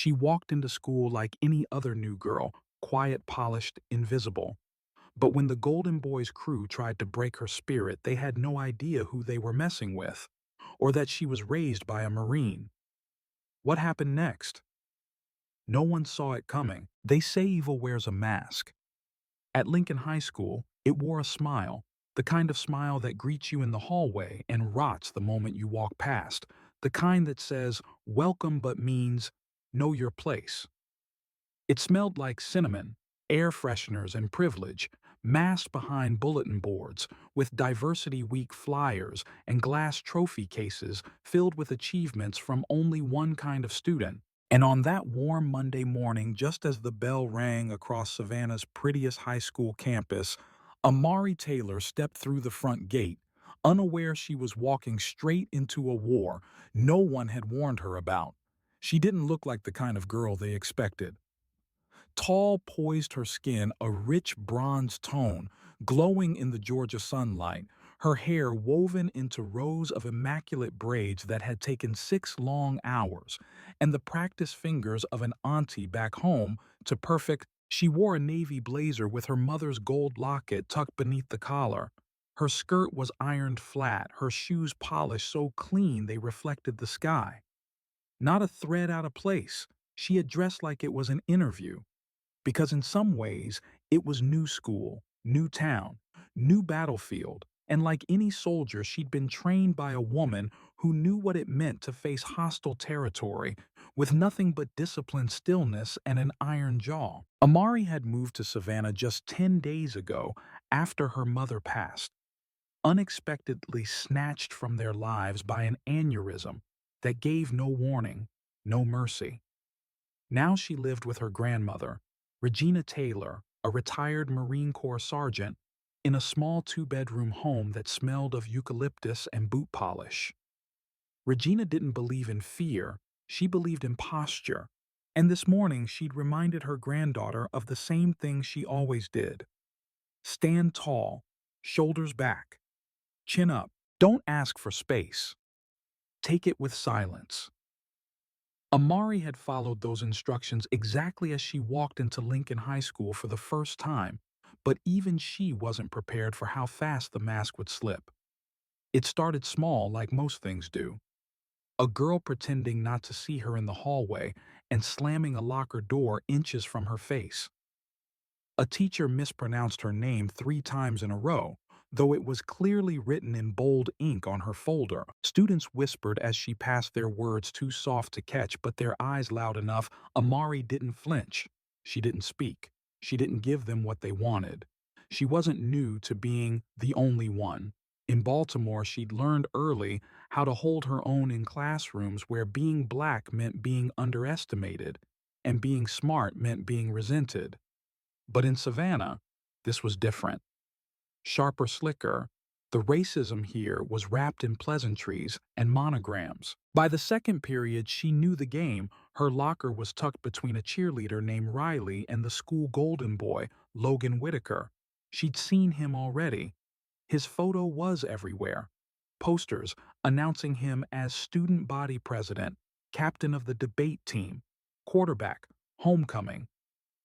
She walked into school like any other new girl, quiet, polished, invisible. But when the Golden Boys crew tried to break her spirit, they had no idea who they were messing with, or that she was raised by a Marine. What happened next? No one saw it coming. They say evil wears a mask. At Lincoln High School, it wore a smile, the kind of smile that greets you in the hallway and rots the moment you walk past, the kind that says, welcome but means, know your place. It smelled like cinnamon, air fresheners, and privilege, masked behind bulletin boards, with Diversity Week flyers and glass trophy cases filled with achievements from only one kind of student. And on that warm Monday morning, just as the bell rang across Savannah's prettiest high school campus, Amari Taylor stepped through the front gate, unaware she was walking straight into a war no one had warned her about. She didn't look like the kind of girl they expected. Tall, poised, her skin a rich bronze tone, glowing in the Georgia sunlight, her hair woven into rows of immaculate braids that had taken 6 long hours, and the practiced fingers of an auntie back home to perfect. She wore a navy blazer with her mother's gold locket tucked beneath the collar. Her skirt was ironed flat, her shoes polished so clean they reflected the sky. Not a thread out of place. She had dressed like it was an interview. Because in some ways, it was new school, new town, new battlefield, and like any soldier, she'd been trained by a woman who knew what it meant to face hostile territory with nothing but disciplined stillness and an iron jaw. Amari had moved to Savannah just 10 days ago after her mother passed, unexpectedly snatched from their lives by an aneurysm that gave no warning, no mercy. Now she lived with her grandmother, Regina Taylor, a retired Marine Corps sergeant, in a small 2-bedroom home that smelled of eucalyptus and boot polish. Regina didn't believe in fear, she believed in posture, and this morning she'd reminded her granddaughter of the same thing she always did. Stand tall, shoulders back, chin up. Don't ask for space. Take it with silence. Amari had followed those instructions exactly as she walked into Lincoln High School for the first time, but even she wasn't prepared for how fast the mask would slip. It started small, like most things do. A girl pretending not to see her in the hallway and slamming a locker door inches from her face. A teacher mispronounced her name 3 times in a row, though it was clearly written in bold ink on her folder. Students whispered as she passed, their words too soft to catch, but their eyes loud enough. Amari didn't flinch. She didn't speak. She didn't give them what they wanted. She wasn't new to being the only one. In Baltimore, she'd learned early how to hold her own in classrooms where being black meant being underestimated, and being smart meant being resented. But in Savannah, this was different. Sharper, slicker, the racism here was wrapped in pleasantries and monograms. By the second period, she knew the game. Her locker was tucked between a cheerleader named Riley and the school golden boy, Logan Whitaker. She'd seen him already. His photo was everywhere. Posters announcing him as student body president, captain of the debate team, quarterback, homecoming,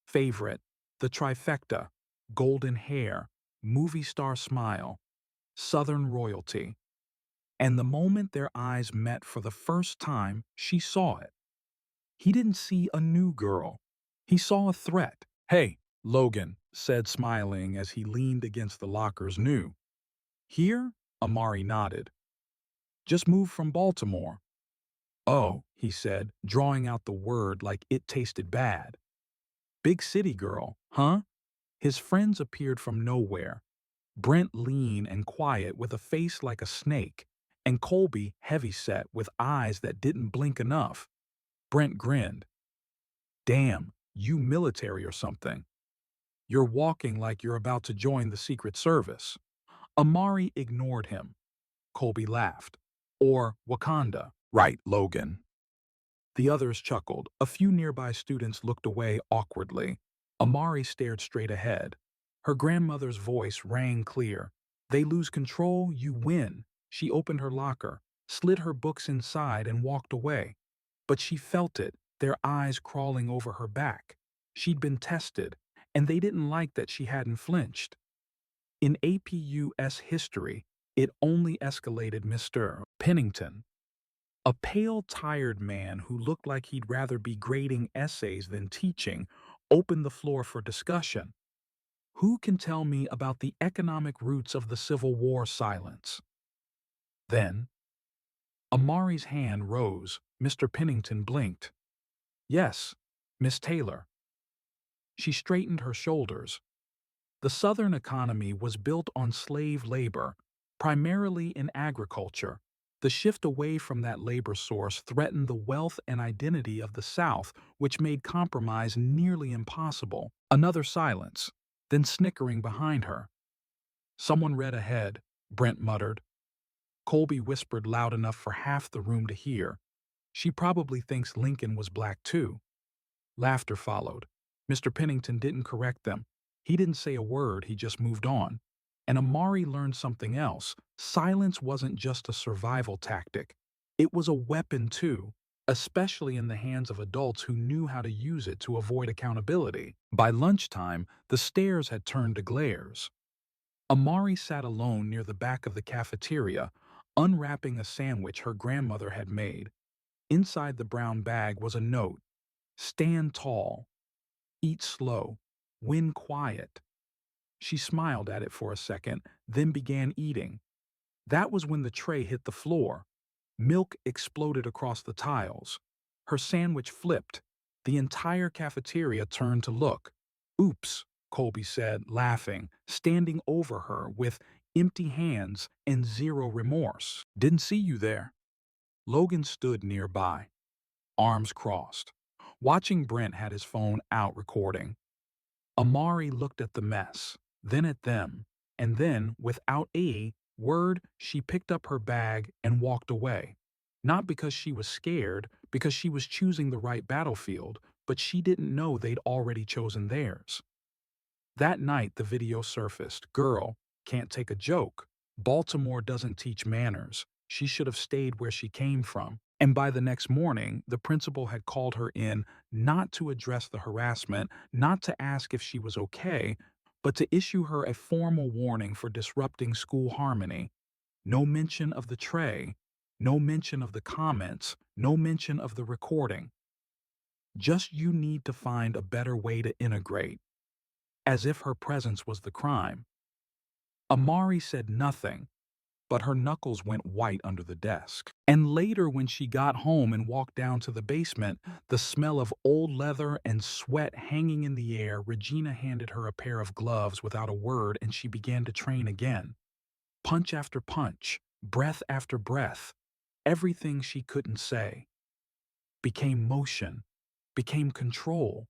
favorite, the trifecta, golden hair, movie star smile, Southern royalty. And the moment their eyes met for the first time, she saw it. He didn't see a new girl. He saw a threat. "Hey," Logan said, smiling as he leaned against the lockers. "New here?" Amari nodded. "Just moved from Baltimore." "Oh," he said, drawing out the word like it tasted bad. "Big city girl, huh?" His friends appeared from nowhere. Brent lean and quiet with a face like a snake, and Colby heavy-set with eyes that didn't blink enough. Brent grinned. "Damn, you military or something. You're walking like you're about to join the Secret Service." Amari ignored him. Colby laughed. "Or Wakanda." "Right, Logan." The others chuckled. A few nearby students looked away awkwardly. Amari stared straight ahead. Her grandmother's voice rang clear. "They lose control, you win." She opened her locker, slid her books inside, and walked away. But she felt it. their eyes crawling over her back. She'd been tested, and they didn't like that she hadn't flinched. In APUS history, it only escalated. Mr. Pennington, a pale, tired man who looked like he'd rather be grading essays than teaching, opened the floor for discussion. Who can tell me about the economic roots of the Civil War? Silence. Then, Amari's hand rose. Mr. Pennington blinked. Yes, Miss Taylor. She straightened her shoulders. The Southern economy was built on slave labor, primarily in agriculture. The shift away from that labor source threatened the wealth and identity of the South, which made compromise nearly impossible. Another silence, then snickering behind her. Someone read ahead, Brent muttered. Colby whispered loud enough for half the room to hear. She probably thinks Lincoln was black too. Laughter followed. Mr. Pennington didn't correct them. He didn't say a word, he just moved on. And Amari learned something else. Silence wasn't just a survival tactic. It was a weapon too, especially in the hands of adults who knew how to use it to avoid accountability. By lunchtime, the stares had turned to glares. Amari sat alone near the back of the cafeteria, unwrapping a sandwich her grandmother had made. Inside the brown bag was a note. Stand tall. Eat slow. Win quiet. She smiled at it for a second, then began eating. That was when the tray hit the floor. Milk exploded across the tiles. Her sandwich flipped. The entire cafeteria turned to look. Oops, Colby said, laughing, standing over her with empty hands and zero remorse. Didn't see you there. Logan stood nearby, arms crossed. Watching Brent had his phone out recording. Amari looked at the mess, then at them, and then, without a word, she picked up her bag and walked away. Not because she was scared, because she was choosing the right battlefield, but she didn't know they'd already chosen theirs. That night, the video surfaced. Girl, can't take a joke. Baltimore doesn't teach manners. She should have stayed where she came from. And by the next morning, the principal had called her in not to address the harassment, not to ask if she was okay, but to issue her a formal warning for disrupting school harmony. No mention of the tray, no mention of the comments, no mention of the recording. Just you need to find a better way to integrate. As if her presence was the crime. Amari said nothing, but her knuckles went white under the desk. And later, when she got home and walked down to the basement, the smell of old leather and sweat hanging in the air, Regina handed her a pair of gloves without a word, and she began to train again. Punch after punch, breath after breath, everything she couldn't say became motion, became control.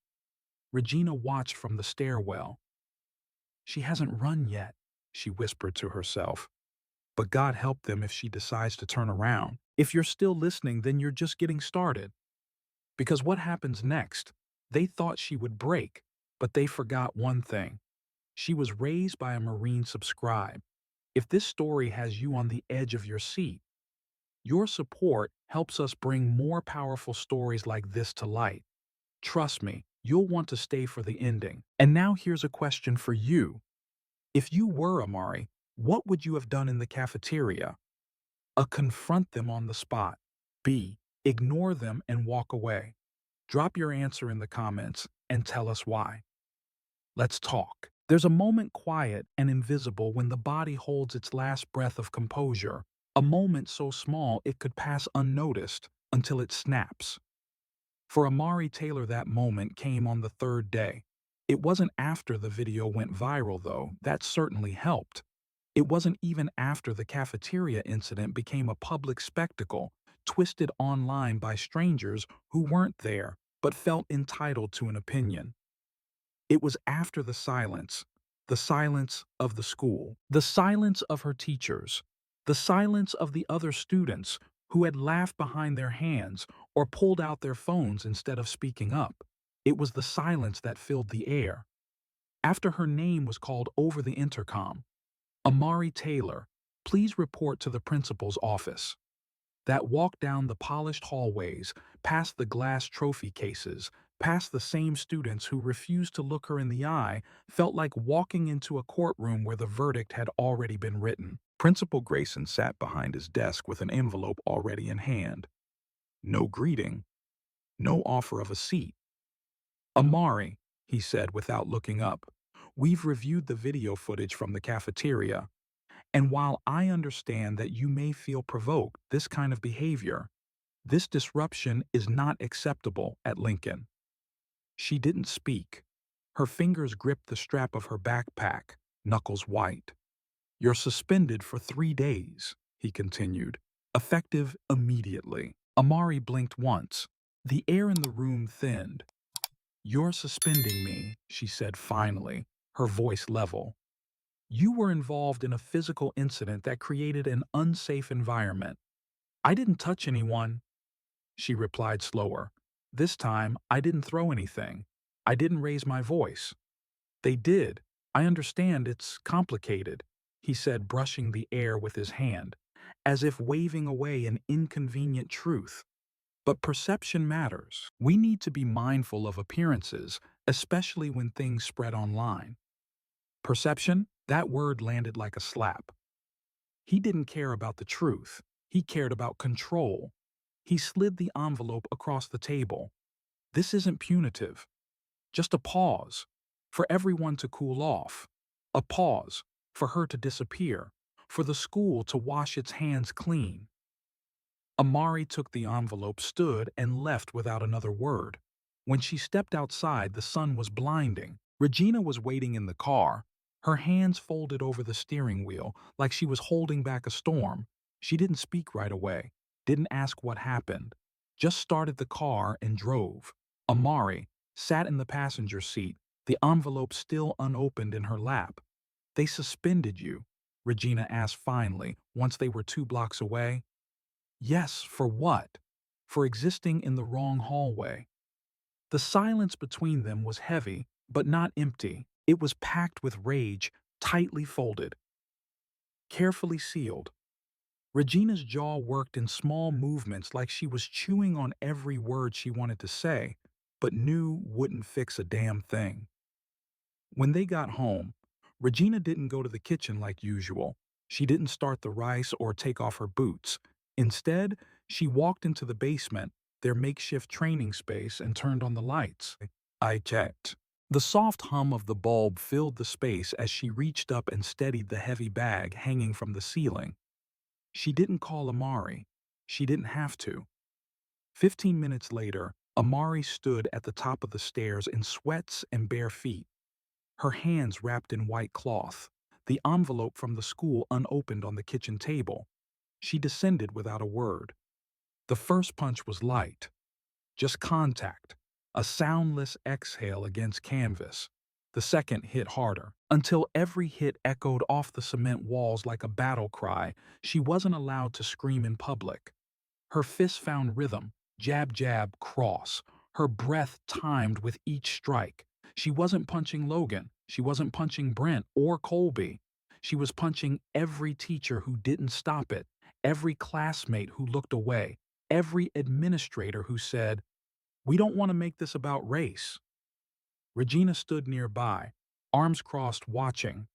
Regina watched from the stairwell. She hasn't run yet, she whispered to herself. But God help them if she decides to turn around. If you're still listening, then you're just getting started. Because what happens next? They thought she would break, but they forgot one thing. She was raised by a Marine. Subscribe. If this story has you on the edge of your seat, your support helps us bring more powerful stories like this to light. Trust me, you'll want to stay for the ending. And now here's a question for you. If you were Amari, what would you have done in the cafeteria? A. Confront them on the spot. B. Ignore them and walk away. Drop your answer in the comments and tell us why. Let's talk. There's a moment quiet and invisible when the body holds its last breath of composure, a moment so small it could pass unnoticed until it snaps. For Amari Taylor, that moment came on the third day. It wasn't after the video went viral, though. That certainly helped. It wasn't even after the cafeteria incident became a public spectacle, twisted online by strangers who weren't there but felt entitled to an opinion. It was after the silence of the school, the silence of her teachers, the silence of the other students who had laughed behind their hands or pulled out their phones instead of speaking up. It was the silence that filled the air. After her name was called over the intercom, Amari Taylor, please report to the principal's office. That walk down the polished hallways, past the glass trophy cases, past the same students who refused to look her in the eye, felt like walking into a courtroom where the verdict had already been written. Principal Grayson sat behind his desk with an envelope already in hand. No greeting, no offer of a seat. "Amari," he said without looking up, "we've reviewed the video footage from the cafeteria, and while I understand that you may feel provoked this kind of behavior, this disruption is not acceptable at Lincoln." She didn't speak. Her fingers gripped the strap of her backpack, knuckles white. "You're suspended for 3 days," he continued, "effective immediately." Amari blinked once. The air in the room thinned. "You're suspending me," she said finally, her voice level. "You were involved in a physical incident that created an unsafe environment." "I didn't touch anyone," she replied slower. "This time, I didn't throw anything. I didn't raise my voice." "They did. I understand it's complicated," he said, brushing the air with his hand, as if waving away an inconvenient truth. "But perception matters. We need to be mindful of appearances, especially when things spread online." Perception? That word landed like a slap. He didn't care about the truth. He cared about control. He slid the envelope across the table. "This isn't punitive. Just a pause. For everyone to cool off. A pause. For her to disappear. For the school to wash its hands clean." Amari took the envelope, stood, and left without another word. When she stepped outside, the sun was blinding. Regina was waiting in the car, her hands folded over the steering wheel like she was holding back a storm. She didn't speak right away, didn't ask what happened, just started the car and drove. Amari sat in the passenger seat, the envelope still unopened in her lap. "They suspended you," Regina asked finally, once they were 2 blocks away. "Yes, for what?" "For existing in the wrong hallway." The silence between them was heavy, but not empty. It was packed with rage, tightly folded, carefully sealed. Regina's jaw worked in small movements like she was chewing on every word she wanted to say, but knew wouldn't fix a damn thing. When they got home, Regina didn't go to the kitchen like usual. She didn't start the rice or take off her boots. Instead, she walked into the basement, their makeshift training space, and turned on the lights. I checked. The soft hum of the bulb filled the space as she reached up and steadied the heavy bag hanging from the ceiling. She didn't call Amari. She didn't have to. 15 minutes later, Amari stood at the top of the stairs in sweats and bare feet, her hands wrapped in white cloth, the envelope from the school unopened on the kitchen table. She descended without a word. The first punch was light, just contact, a soundless exhale against canvas. The second hit harder, until every hit echoed off the cement walls like a battle cry. She wasn't allowed to scream in public. Her fists found rhythm, jab, jab, cross, her breath timed with each strike. She wasn't punching Logan. She wasn't punching Brent or Colby. She was punching every teacher who didn't stop it, every classmate who looked away, every administrator who said, "We don't want to make this about race." Regina stood nearby, arms crossed, watching,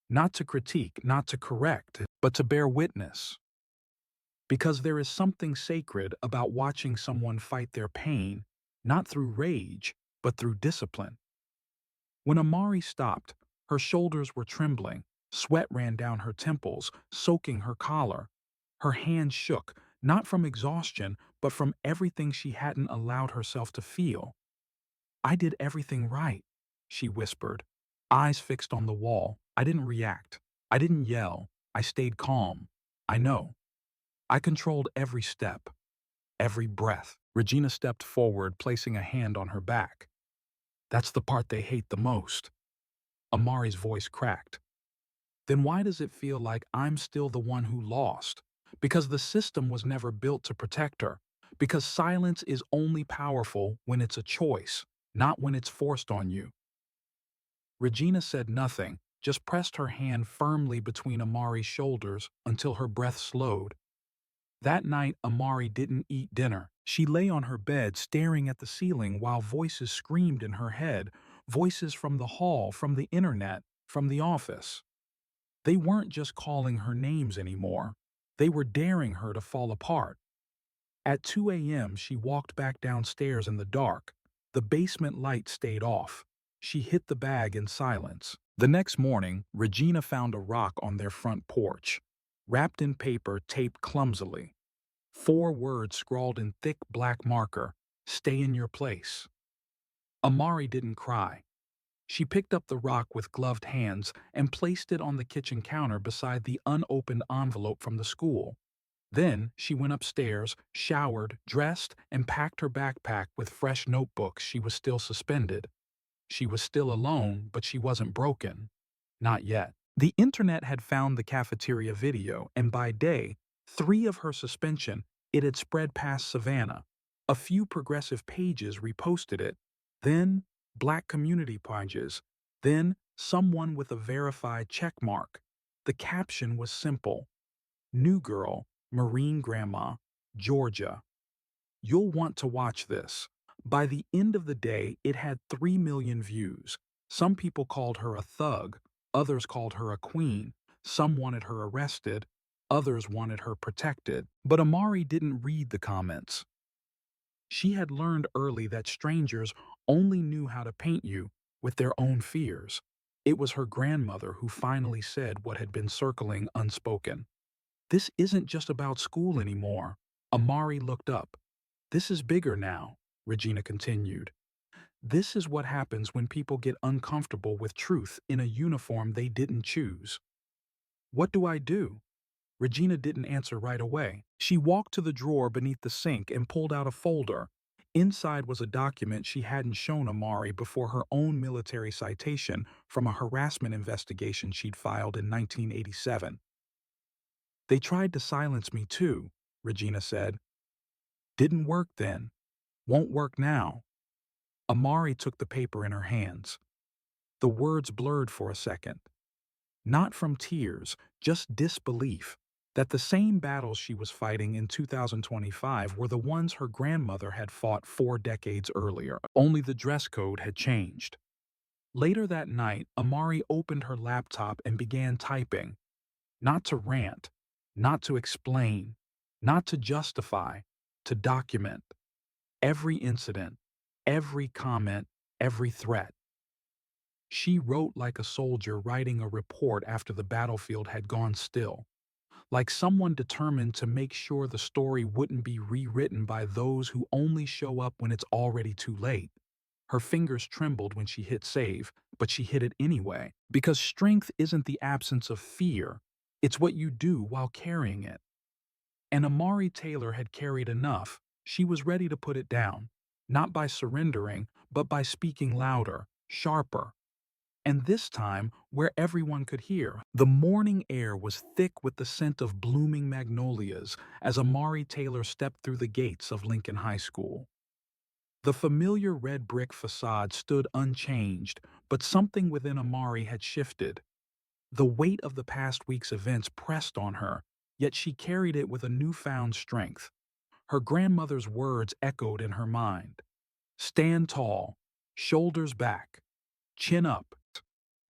not to critique, not to correct, but to bear witness. Because there is something sacred about watching someone fight their pain, not through rage, but through discipline. When Amari stopped, her shoulders were trembling, sweat ran down her temples, soaking her collar. Her hands shook, not from exhaustion, but from everything she hadn't allowed herself to feel. "I did everything right," she whispered, eyes fixed on the wall. "I didn't react. I didn't yell. I stayed calm. I know. I controlled every step, every breath." Regina stepped forward, placing a hand on her back. "That's the part they hate the most." Amari's voice cracked. "Then why does it feel like I'm still the one who lost? Because the system was never built to protect her. Because silence is only powerful when it's a choice, not when it's forced on you." Regina said nothing, just pressed her hand firmly between Amari's shoulders until her breath slowed. That night, Amari didn't eat dinner. She lay on her bed staring at the ceiling while voices screamed in her head, voices from the hall, from the internet, from the office. They weren't just calling her names anymore. They were daring her to fall apart. At 2 a.m., she walked back downstairs in the dark. The basement light stayed off. She hid the bag in silence. The next morning, Regina found a rock on their front porch, wrapped in paper taped clumsily. 4 words scrawled in thick black marker: "Stay in your place." Amari didn't cry. She picked up the rock with gloved hands and placed it on the kitchen counter beside the unopened envelope from the school. Then she went upstairs, showered, dressed, and packed her backpack with fresh notebooks. She was still suspended. She was still alone, but she wasn't broken. Not yet. The internet had found the cafeteria video, and by day 3 of her suspension, it had spread past Savannah. A few progressive pages reposted it. Then Black community pages. Then someone with a verified check mark. The caption was simple: "New girl, Marine Grandma, Georgia." You'll want to watch this. By the end of the day, it had 3 million views. Some people called her a thug, others called her a queen, some wanted her arrested, others wanted her protected. But Amari didn't read the comments. She had learned early that strangers only knew how to paint you with their own fears. It was her grandmother who finally said what had been circling unspoken. "This isn't just about school anymore." Amari looked up. "This is bigger now," Regina continued. "This is what happens when people get uncomfortable with truth in a uniform they didn't choose." "What do I do?" Regina didn't answer right away. She walked to the drawer beneath the sink and pulled out a folder. Inside was a document she hadn't shown Amari before: her own military citation from a harassment investigation she'd filed in 1987. "They tried to silence me too," Regina said. "Didn't work then. Won't work now." Amari took the paper in her hands. The words blurred for a second. Not from tears, just disbelief that the same battles she was fighting in 2025 were the ones her grandmother had fought 4 decades earlier, only the dress code had changed. Later that night, Amari opened her laptop and began typing. Not to rant, not to explain, not to justify, to document. Every incident, every comment, every threat. She wrote like a soldier writing a report after the battlefield had gone still, like someone determined to make sure the story wouldn't be rewritten by those who only show up when it's already too late. Her fingers trembled when she hit save, but she hit it anyway, because strength isn't the absence of fear, it's what you do while carrying it. And Amari Taylor had carried enough. She was ready to put it down, not by surrendering, but by speaking louder, sharper. And this time, where everyone could hear. The morning air was thick with the scent of blooming magnolias as Amari Taylor stepped through the gates of Lincoln High School. The familiar red brick facade stood unchanged, but something within Amari had shifted. The weight of the past week's events pressed on her, yet she carried it with a newfound strength. Her grandmother's words echoed in her mind. "Stand tall, shoulders back, chin up."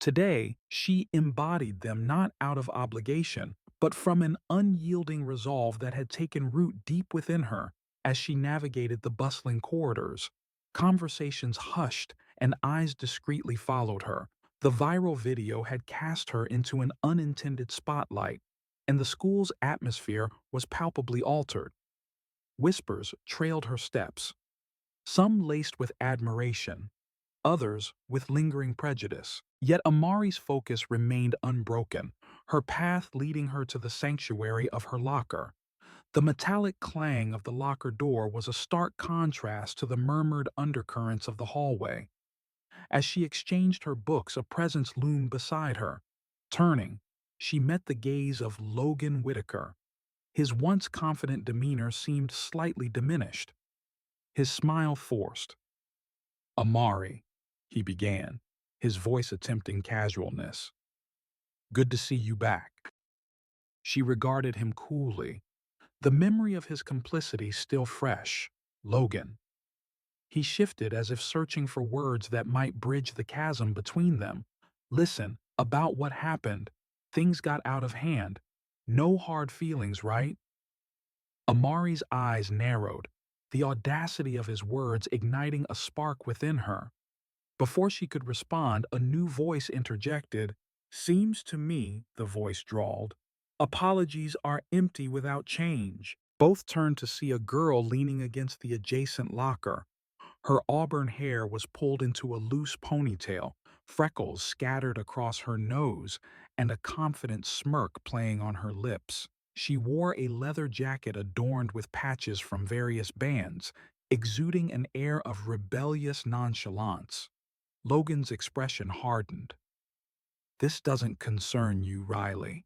Today, she embodied them not out of obligation, but from an unyielding resolve that had taken root deep within her as she navigated the bustling corridors. Conversations hushed and eyes discreetly followed her. The viral video had cast her into an unintended spotlight, and the school's atmosphere was palpably altered. Whispers trailed her steps, some laced with admiration, others with lingering prejudice. Yet Amari's focus remained unbroken, her path leading her to the sanctuary of her locker. The metallic clang of the locker door was a stark contrast to the murmured undercurrents of the hallway. As she exchanged her books, a presence loomed beside her. Turning, she met the gaze of Logan Whitaker. His once confident demeanor seemed slightly diminished, his smile forced. "Amari," he began, his voice attempting casualness. "Good to see you back." She regarded him coolly. The memory of his complicity still fresh. Logan. He shifted as if searching for words that might bridge the chasm between them. Listen, about what happened. Things got out of hand. No hard feelings, right? Amari's eyes narrowed, the audacity of his words igniting a spark within her. Before she could respond, a new voice interjected. Seems to me, the voice drawled, apologies are empty without change. Both turned to see a girl leaning against the adjacent locker. Her auburn hair was pulled into a loose ponytail, freckles scattered across her nose, and a confident smirk playing on her lips. She wore a leather jacket adorned with patches from various bands, exuding an air of rebellious nonchalance. Logan's expression hardened. This doesn't concern you, Riley.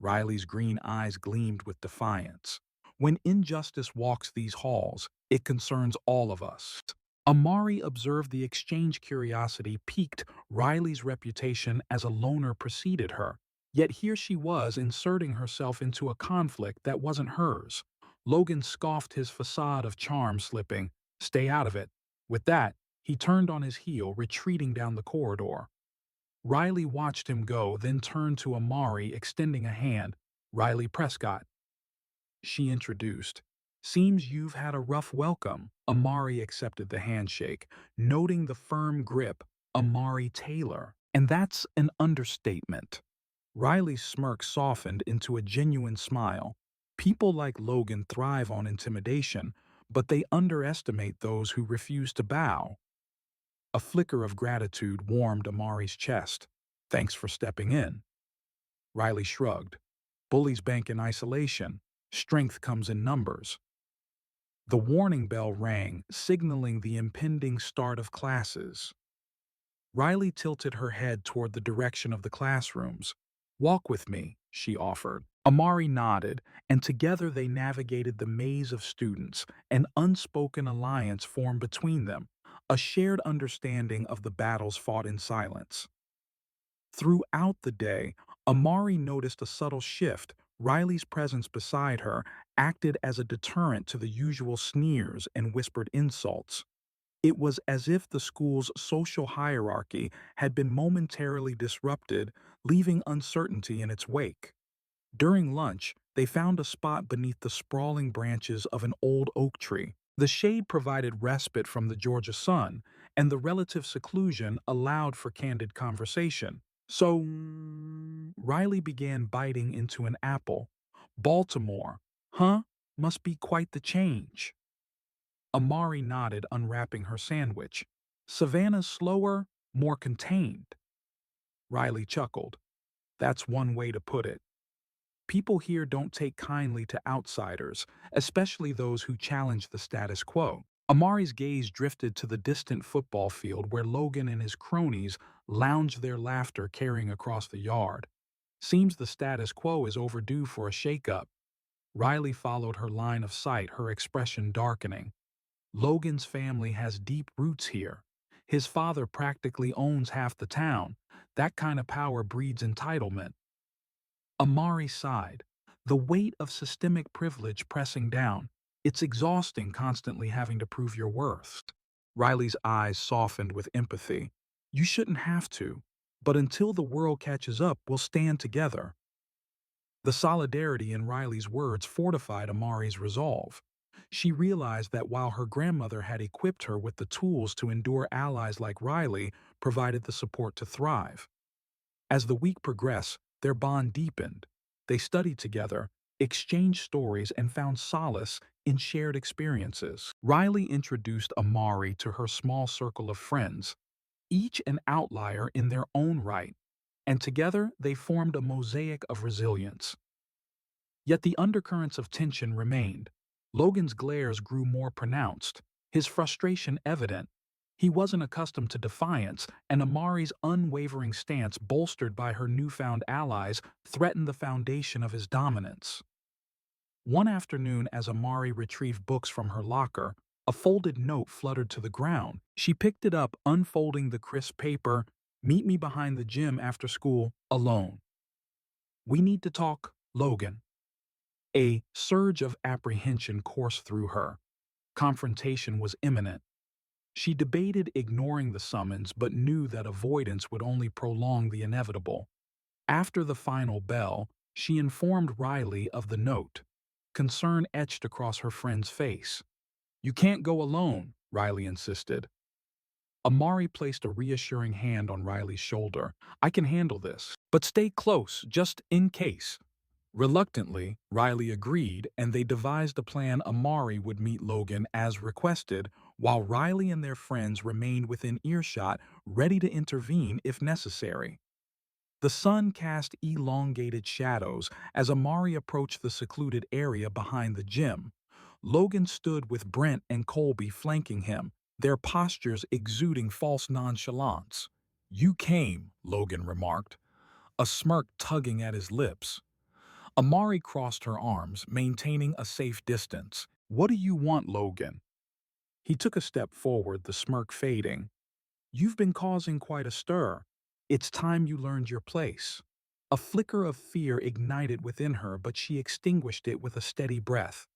Riley's green eyes gleamed with defiance. When injustice walks these halls, it concerns all of us. Amari observed the exchange curiosity piqued Riley's reputation as a loner preceded her. Yet here she was inserting herself into a conflict that wasn't hers. Logan scoffed, his facade of charm slipping. Stay out of it. With that, he turned on his heel, retreating down the corridor. Riley watched him go, then turned to Amari, extending a hand. Riley Prescott, she introduced. Seems you've had a rough welcome. Amari accepted the handshake, noting the firm grip. Amari Taylor. And that's an understatement. Riley's smirk softened into a genuine smile. People like Logan thrive on intimidation, but they underestimate those who refuse to bow. A flicker of gratitude warmed Amari's chest. Thanks for stepping in. Riley shrugged. Bullies bank in isolation. Strength comes in numbers. The warning bell rang, signaling the impending start of classes. Riley tilted her head toward the direction of the classrooms. Walk with me, she offered. Amari nodded, and together they navigated the maze of students. An unspoken alliance formed between them, a shared understanding of the battles fought in silence. Throughout the day, Amari noticed a subtle shift. Riley's presence beside her acted as a deterrent to the usual sneers and whispered insults. It was as if the school's social hierarchy had been momentarily disrupted, leaving uncertainty in its wake. During lunch, they found a spot beneath the sprawling branches of an old oak tree. The shade provided respite from the Georgia sun, and the relative seclusion allowed for candid conversation. So, Riley began biting into an apple. Baltimore, huh? Must be quite the change. Amari nodded, unwrapping her sandwich. Savannah's slower, more contained. Riley chuckled. That's one way to put it. People here don't take kindly to outsiders, especially those who challenge the status quo. Amari's gaze drifted to the distant football field where Logan and his cronies lounged, their laughter carrying across the yard. Seems the status quo is overdue for a shakeup. Riley followed her line of sight, her expression darkening. Logan's family has deep roots here. His father practically owns half the town. That kind of power breeds entitlement. Amari sighed, the weight of systemic privilege pressing down. It's exhausting constantly having to prove your worth. Riley's eyes softened with empathy. You shouldn't have to, but until the world catches up, we'll stand together. The solidarity in Riley's words fortified Amari's resolve. She realized that while her grandmother had equipped her with the tools to endure, allies like Riley provided the support to thrive. As the week progressed, their bond deepened. They studied together, exchanged stories, and found solace in shared experiences. Riley introduced Amari to her small circle of friends, each an outlier in their own right, and together they formed a mosaic of resilience. Yet the undercurrents of tension remained. Logan's glares grew more pronounced, his frustration evident. He wasn't accustomed to defiance, and Amari's unwavering stance, bolstered by her newfound allies, threatened the foundation of his dominance. One afternoon, as Amari retrieved books from her locker, a folded note fluttered to the ground. She picked it up, unfolding the crisp paper. Meet me behind the gym after school, alone. We need to talk, Logan. A surge of apprehension coursed through her. Confrontation was imminent. She debated ignoring the summons but knew that avoidance would only prolong the inevitable. After the final bell, she informed Riley of the note. Concern etched across her friend's face. "You can't go alone," Riley insisted. Amari placed a reassuring hand on Riley's shoulder. "I can handle this, but stay close, just in case." Reluctantly, Riley agreed, and they devised a plan. Amari would meet Logan as requested, while Riley and their friends remained within earshot, ready to intervene if necessary. The sun cast elongated shadows as Amari approached the secluded area behind the gym. Logan stood with Brent and Colby flanking him, their postures exuding false nonchalance. "You came," Logan remarked, a smirk tugging at his lips. Amari crossed her arms, maintaining a safe distance. "What do you want, Logan?" He took a step forward, the smirk fading. "You've been causing quite a stir. It's time you learned your place." A flicker of fear ignited within her, but she extinguished it with a steady breath.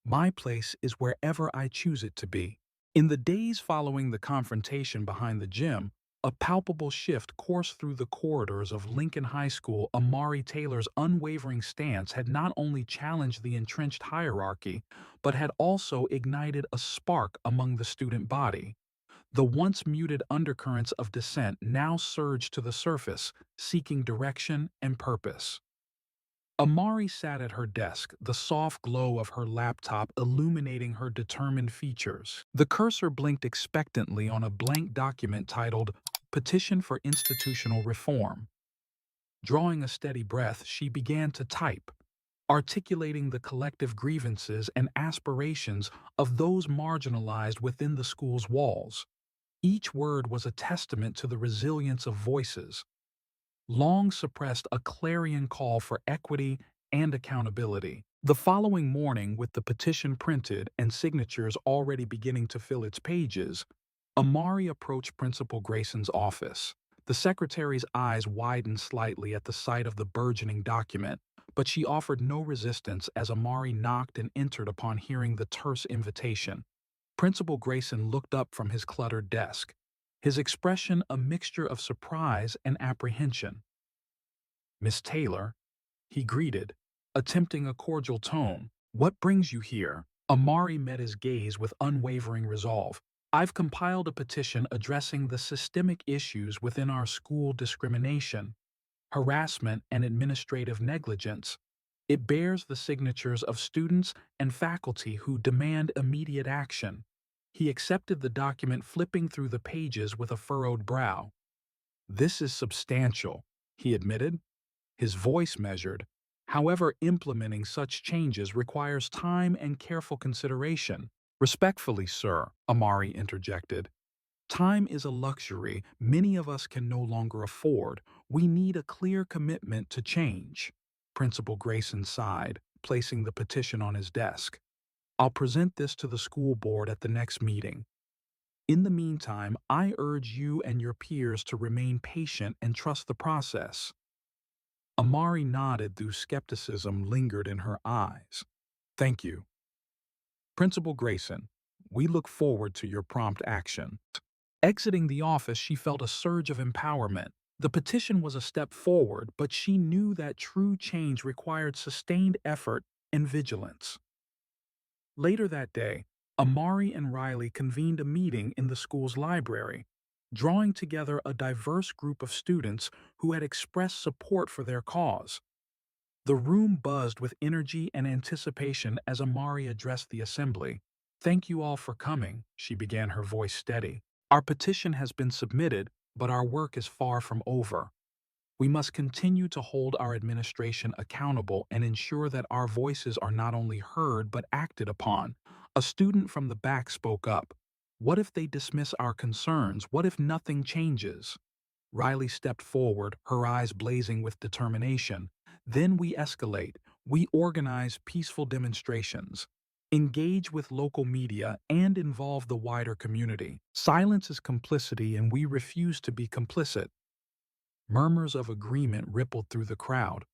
"My place is wherever I choose it to be." In the days following the confrontation behind the gym, a palpable shift coursed through the corridors of Lincoln High School. Amari Taylor's unwavering stance had not only challenged the entrenched hierarchy, but had also ignited a spark among the student body. The once muted undercurrents of dissent now surged to the surface, seeking direction and purpose. Amari sat at her desk, the soft glow of her laptop illuminating her determined features. The cursor blinked expectantly on a blank document titled Petition for Institutional Reform. Drawing a steady breath, she began to type, articulating the collective grievances and aspirations of those marginalized within the school's walls. Each word was a testament to the resilience of voices, long suppressed, a clarion call for equity and accountability. The following morning, with the petition printed and signatures already beginning to fill its pages, Amari approached Principal Grayson's office. The secretary's eyes widened slightly at the sight of the burgeoning document, but she offered no resistance as Amari knocked and entered upon hearing the terse invitation. Principal Grayson looked up from his cluttered desk, his expression a mixture of surprise and apprehension. "Miss Taylor," he greeted, attempting a cordial tone. "What brings you here?" Amari met his gaze with unwavering resolve. "I've compiled a petition addressing the systemic issues within our school: discrimination, harassment, and administrative negligence. It bears the signatures of students and faculty who demand immediate action." He accepted the document, flipping through the pages with a furrowed brow. "This is substantial," he admitted, his voice measured. "However, implementing such changes requires time and careful consideration." "Respectfully, sir," Amari interjected, "time is a luxury many of us can no longer afford. We need a clear commitment to change." Principal Grayson sighed, placing the petition on his desk. "I'll present this to the school board at the next meeting. In the meantime, I urge you and your peers to remain patient and trust the process." Amari nodded, though skepticism lingered in her eyes. "Thank you, Principal Grayson. We look forward to your prompt action." Exiting the office, she felt a surge of empowerment. The petition was a step forward, but she knew that true change required sustained effort and vigilance. Later that day, Amari and Riley convened a meeting in the school's library, drawing together a diverse group of students who had expressed support for their cause. The room buzzed with energy and anticipation as Amari addressed the assembly. "Thank you all for coming," she began, her voice steady. "Our petition has been submitted, but our work is far from over. We must continue to hold our administration accountable and ensure that our voices are not only heard but acted upon." A student from the back spoke up. "What if they dismiss our concerns? What if nothing changes?" Riley stepped forward, her eyes blazing with determination. "Then we escalate. We organize peaceful demonstrations, engage with local media, and involve the wider community. Silence is complicity, and we refuse to be complicit." Murmurs of agreement rippled through the crowd.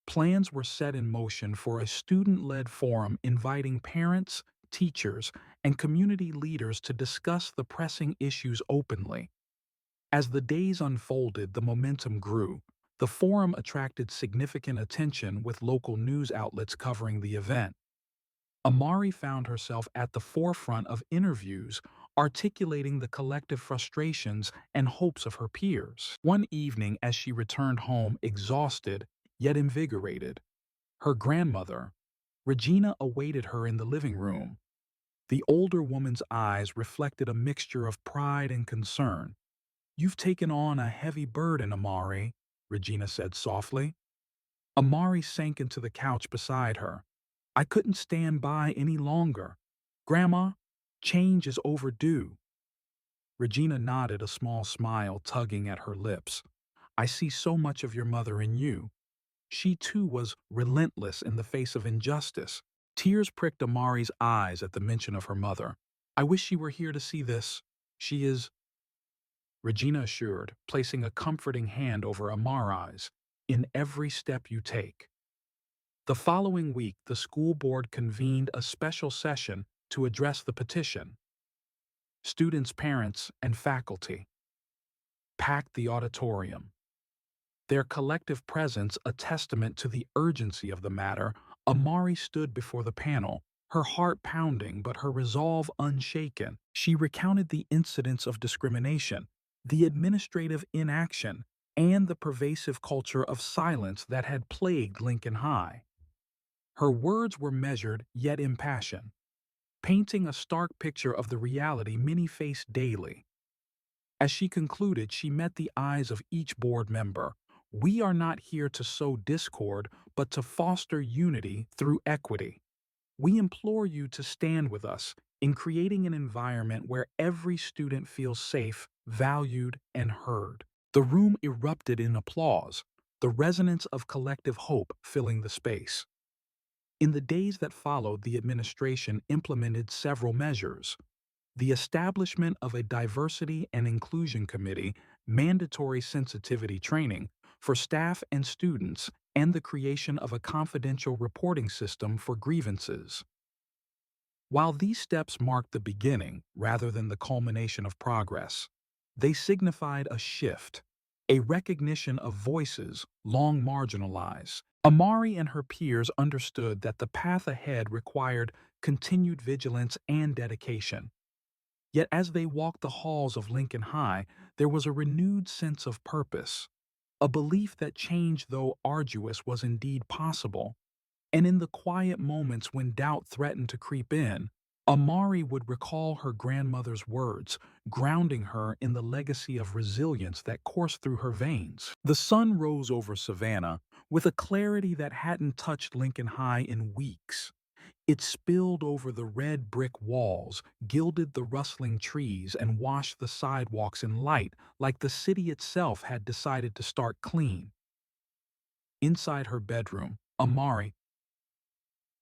Plans were set in motion for a student-led forum inviting parents, teachers, and community leaders to discuss the pressing issues openly. As the days unfolded, the momentum grew. The forum attracted significant attention with local news outlets covering the event. Amari found herself at the forefront of interviews, articulating the collective frustrations and hopes of her peers. One evening, as she returned home exhausted yet invigorated, her grandmother, Regina, awaited her in the living room. The older woman's eyes reflected a mixture of pride and concern. "You've taken on a heavy burden, Amari," Regina said softly. Amari sank into the couch beside her. "I couldn't stand by any longer. Grandma, change is overdue." Regina nodded, a small smile tugging at her lips. "I see so much of your mother in you." She too was relentless in the face of injustice. Tears pricked Amari's eyes at the mention of her mother. "I wish she were here to see this. She is," Regina assured, placing a comforting hand over Amari's, "in every step you take." The following week, the school board convened a special session to address the petition. Students, parents, and faculty packed the auditorium. Their collective presence a testament to the urgency of the matter. Amari stood before the panel, her heart pounding but her resolve unshaken. She recounted the incidents of discrimination, the administrative inaction, and the pervasive culture of silence that had plagued Lincoln High. Her words were measured yet impassioned, painting a stark picture of the reality many face daily. As she concluded, she met the eyes of each board member. "We are not here to sow discord, but to foster unity through equity. We implore you to stand with us in creating an environment where every student feels safe, valued, and heard." The room erupted in applause, the resonance of collective hope filling the space. In the days that followed, the administration implemented several measures: the establishment of a diversity and inclusion committee, mandatory sensitivity training for staff and students, and the creation of a confidential reporting system for grievances. While these steps marked the beginning rather than the culmination of progress, they signified a shift, a recognition of voices long marginalized. Amari and her peers understood that the path ahead required continued vigilance and dedication. Yet as they walked the halls of Lincoln High, there was a renewed sense of purpose, a belief that change, though arduous, was indeed possible. And in the quiet moments when doubt threatened to creep in, Amari would recall her grandmother's words, grounding her in the legacy of resilience that coursed through her veins. The sun rose over Savannah with a clarity that hadn't touched Lincoln High in weeks. It spilled over the red brick walls, gilded the rustling trees, and washed the sidewalks in light, like the city itself had decided to start clean. Inside her bedroom, Amari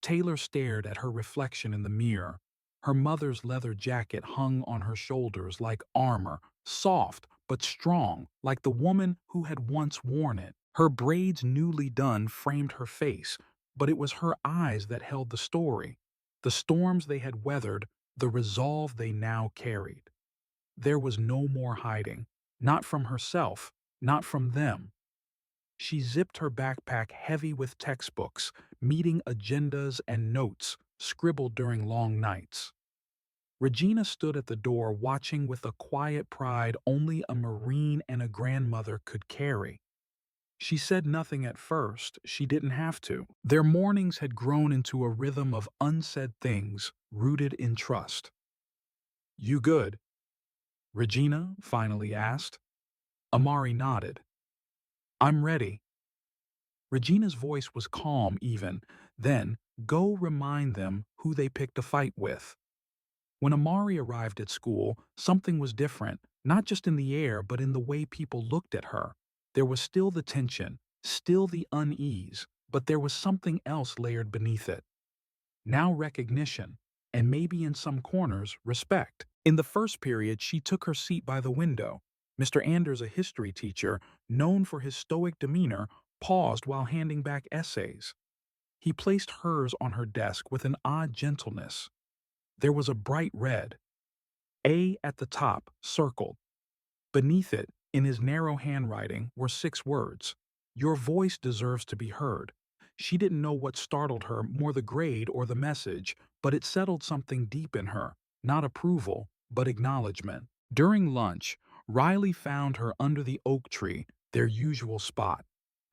Taylor stared at her reflection in the mirror. Her mother's leather jacket hung on her shoulders like armor, soft but strong, like the woman who had once worn it. Her braids, newly done, framed her face, but it was her eyes that held the story, the storms they had weathered, the resolve they now carried. There was no more hiding, not from herself, not from them. She zipped her backpack heavy with textbooks, meeting agendas and notes scribbled during long nights. Regina stood at the door watching with a quiet pride only a Marine and a grandmother could carry. She said nothing at first, she didn't have to. Their mornings had grown into a rhythm of unsaid things rooted in trust. "You good?" Regina finally asked. Amari nodded. "I'm ready." Regina's voice was calm even. Then, "Go remind them who they picked a fight with." When Amari arrived at school, something was different, not just in the air but in the way people looked at her. There was still the tension, still the unease, but there was something else layered beneath it. Now recognition, and maybe in some corners, respect. In the first period, she took her seat by the window. Mr. Anders, a history teacher, known for his stoic demeanor, paused while handing back essays. He placed hers on her desk with an odd gentleness. There was a bright red A at the top, circled. Beneath it, in his narrow handwriting, were 6 words. Your voice deserves to be heard. She didn't know what startled her, more the grade or the message, but it settled something deep in her. Not approval, but acknowledgement. During lunch, Riley found her under the oak tree, their usual spot.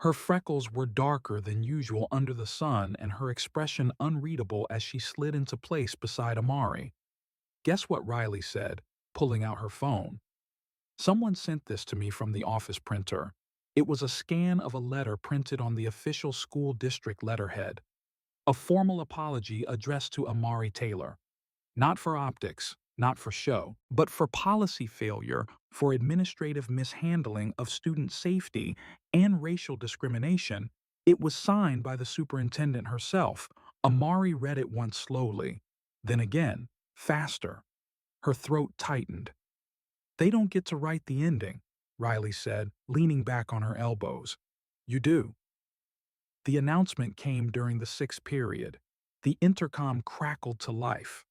Her freckles were darker than usual under the sun and her expression unreadable as she slid into place beside Amari. Guess what Riley said, pulling out her phone. Someone sent this to me from the office printer. It was a scan of a letter printed on the official school district letterhead. A formal apology addressed to Amari Taylor. Not for optics, not for show, but for policy failure, for administrative mishandling of student safety and racial discrimination. It was signed by the superintendent herself. Amari read it once slowly, then again, faster. Her throat tightened. They don't get to write the ending, Riley said, leaning back on her elbows. You do. The announcement came during the sixth period. The intercom crackled to life.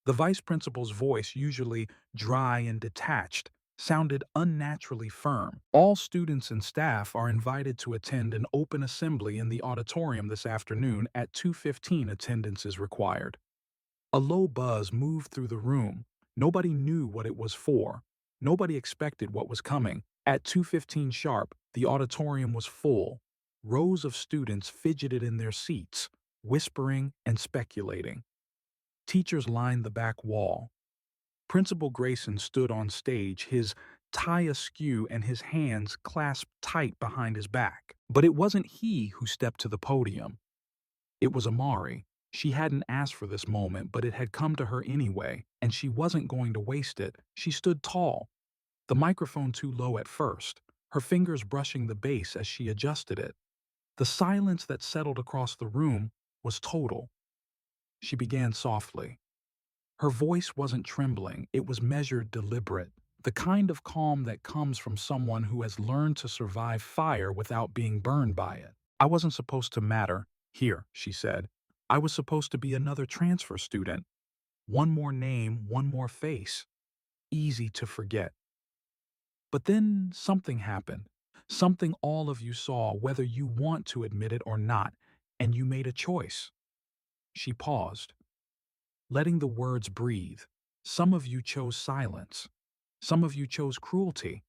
The vice principal's voice, usually dry and detached, sounded unnaturally firm. All students and staff are invited to attend an open assembly in the auditorium this afternoon at 2:15. Attendance is required. A low buzz moved through the room. Nobody knew what it was for. Nobody expected what was coming. At 2:15 sharp, the auditorium was full. Rows of students fidgeted in their seats, whispering and speculating. Teachers lined the back wall. Principal Grayson stood on stage, his tie askew and his hands clasped tight behind his back. But it wasn't he who stepped to the podium. It was Amari. She hadn't asked for this moment, but it had come to her anyway, and she wasn't going to waste it. She stood tall, the microphone too low at first, her fingers brushing the bass as she adjusted it. The silence that settled across the room was total. She began softly. Her voice wasn't trembling, it was measured, deliberate, the kind of calm that comes from someone who has learned to survive fire without being burned by it. I wasn't supposed to matter here, she said. I was supposed to be another transfer student. One more name, one more face. Easy to forget. But then something happened. Something all of you saw, whether you want to admit it or not, and you made a choice. She paused, letting the words breathe. Some of you chose silence. Some of you chose cruelty.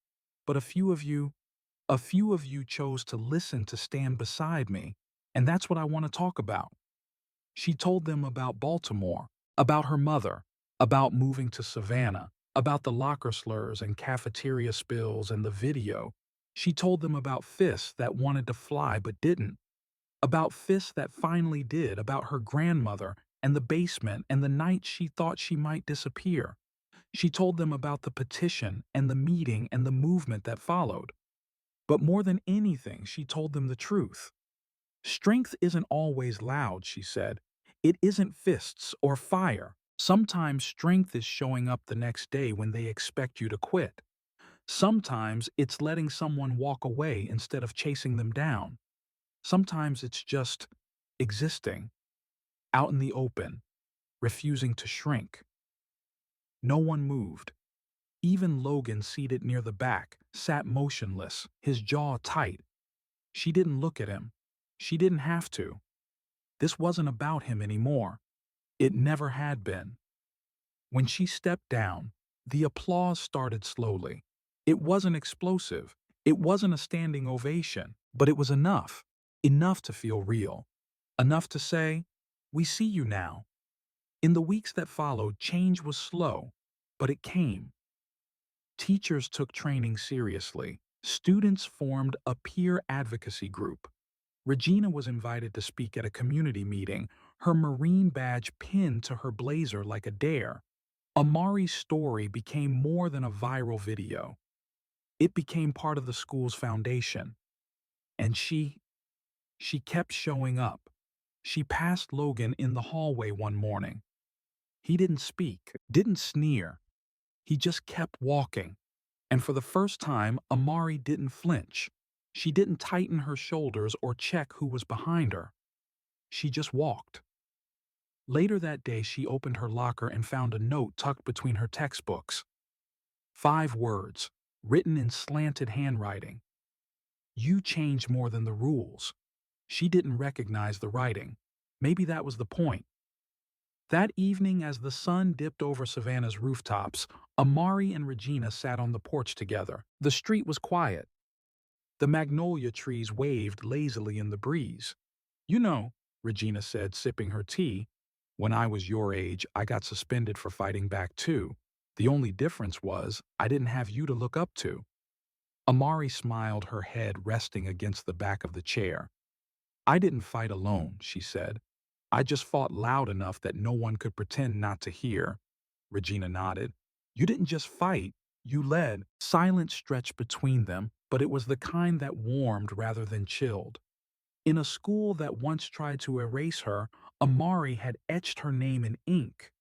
But a few of you chose to listen, to stand beside me. And that's what I want to talk about. She told them about Baltimore, about her mother, about moving to Savannah, about the locker slurs and cafeteria spills and the video. She told them about fists that wanted to fly but didn't, about fists that finally did, about her grandmother and the basement and the night she thought she might disappear. She told them about the petition and the meeting and the movement that followed. But more than anything, she told them the truth. Strength isn't always loud, she said. It isn't fists or fire. Sometimes strength is showing up the next day when they expect you to quit. Sometimes it's letting someone walk away instead of chasing them down. Sometimes it's just existing, out in the open, refusing to shrink. No one moved. Even Logan, seated near the back, sat motionless, his jaw tight. She didn't look at him. She didn't have to. This wasn't about him anymore. It never had been. When she stepped down, the applause started slowly. It wasn't explosive. It wasn't a standing ovation, but it was enough. Enough to feel real. Enough to say, we see you now. In the weeks that followed, change was slow, but it came. Teachers took training seriously. Students formed a peer advocacy group. Regina was invited to speak at a community meeting, her Marine badge pinned to her blazer like a dare. Amari's story became more than a viral video. It became part of the school's foundation. And she kept showing up. She passed Logan in the hallway one morning. He didn't speak, didn't sneer. He just kept walking. And for the first time, Amari didn't flinch. She didn't tighten her shoulders or check who was behind her. She just walked. Later that day, she opened her locker and found a note tucked between her textbooks. 5 words, written in slanted handwriting. You change more than the rules. She didn't recognize the writing. Maybe that was the point. That evening, as the sun dipped over Savannah's rooftops, Amari and Regina sat on the porch together. The street was quiet. The magnolia trees waved lazily in the breeze. You know, Regina said, sipping her tea, when I was your age, I got suspended for fighting back too. The only difference was I didn't have you to look up to. Amari smiled, her head resting against the back of the chair. I didn't fight alone, she said. I just fought loud enough that no one could pretend not to hear. Regina nodded. You didn't just fight, you led. Silence stretched between them, but it was the kind that warmed rather than chilled. In a school that once tried to erase her, Amari had etched her name in ink.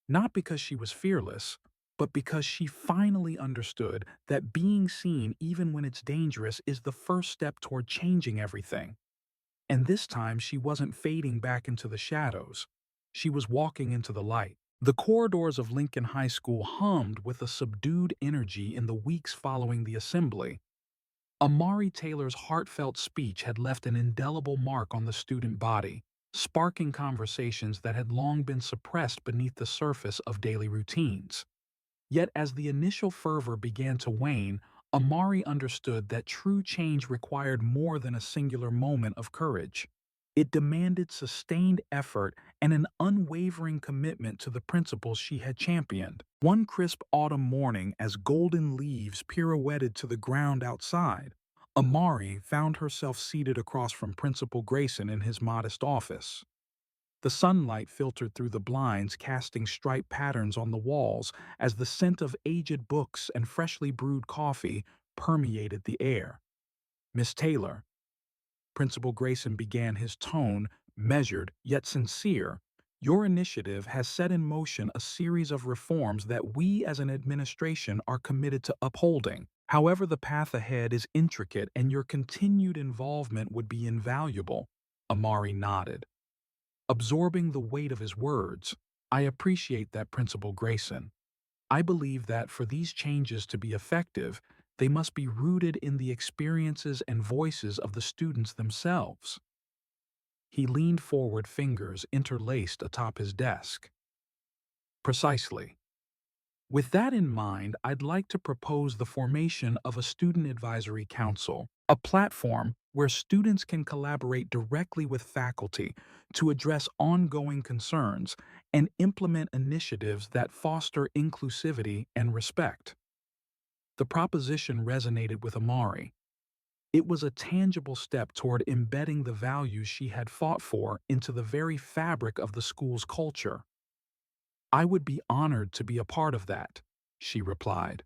Not because she was fearless, but because she finally understood that being seen, even when it's dangerous, is the first step toward changing everything. And this time she wasn't fading back into the shadows. She was walking into the light. The corridors of Lincoln High School hummed with a subdued energy in the weeks following the assembly. Amari Taylor's heartfelt speech had left an indelible mark on the student body, sparking conversations that had long been suppressed beneath the surface of daily routines. Yet as the initial fervor began to wane, Amari understood that true change required more than a singular moment of courage. It demanded sustained effort and an unwavering commitment to the principles she had championed. One crisp autumn morning, as golden leaves pirouetted to the ground outside, Amari found herself seated across from Principal Grayson in his modest office. The sunlight filtered through the blinds, casting striped patterns on the walls as the scent of aged books and freshly brewed coffee permeated the air. Miss Taylor, Principal Grayson began, his tone measured yet sincere. Your initiative has set in motion a series of reforms that we as an administration are committed to upholding. However, the path ahead is intricate and your continued involvement would be invaluable. Amari nodded, absorbing the weight of his words. I appreciate that, Principal Grayson. I believe that for these changes to be effective, they must be rooted in the experiences and voices of the students themselves. He leaned forward, fingers interlaced atop his desk. Precisely. With that in mind, I'd like to propose the formation of a student advisory council, a platform where students can collaborate directly with faculty to address ongoing concerns and implement initiatives that foster inclusivity and respect. The proposition resonated with Amari. It was a tangible step toward embedding the values she had fought for into the very fabric of the school's culture. I would be honored to be a part of that, she replied,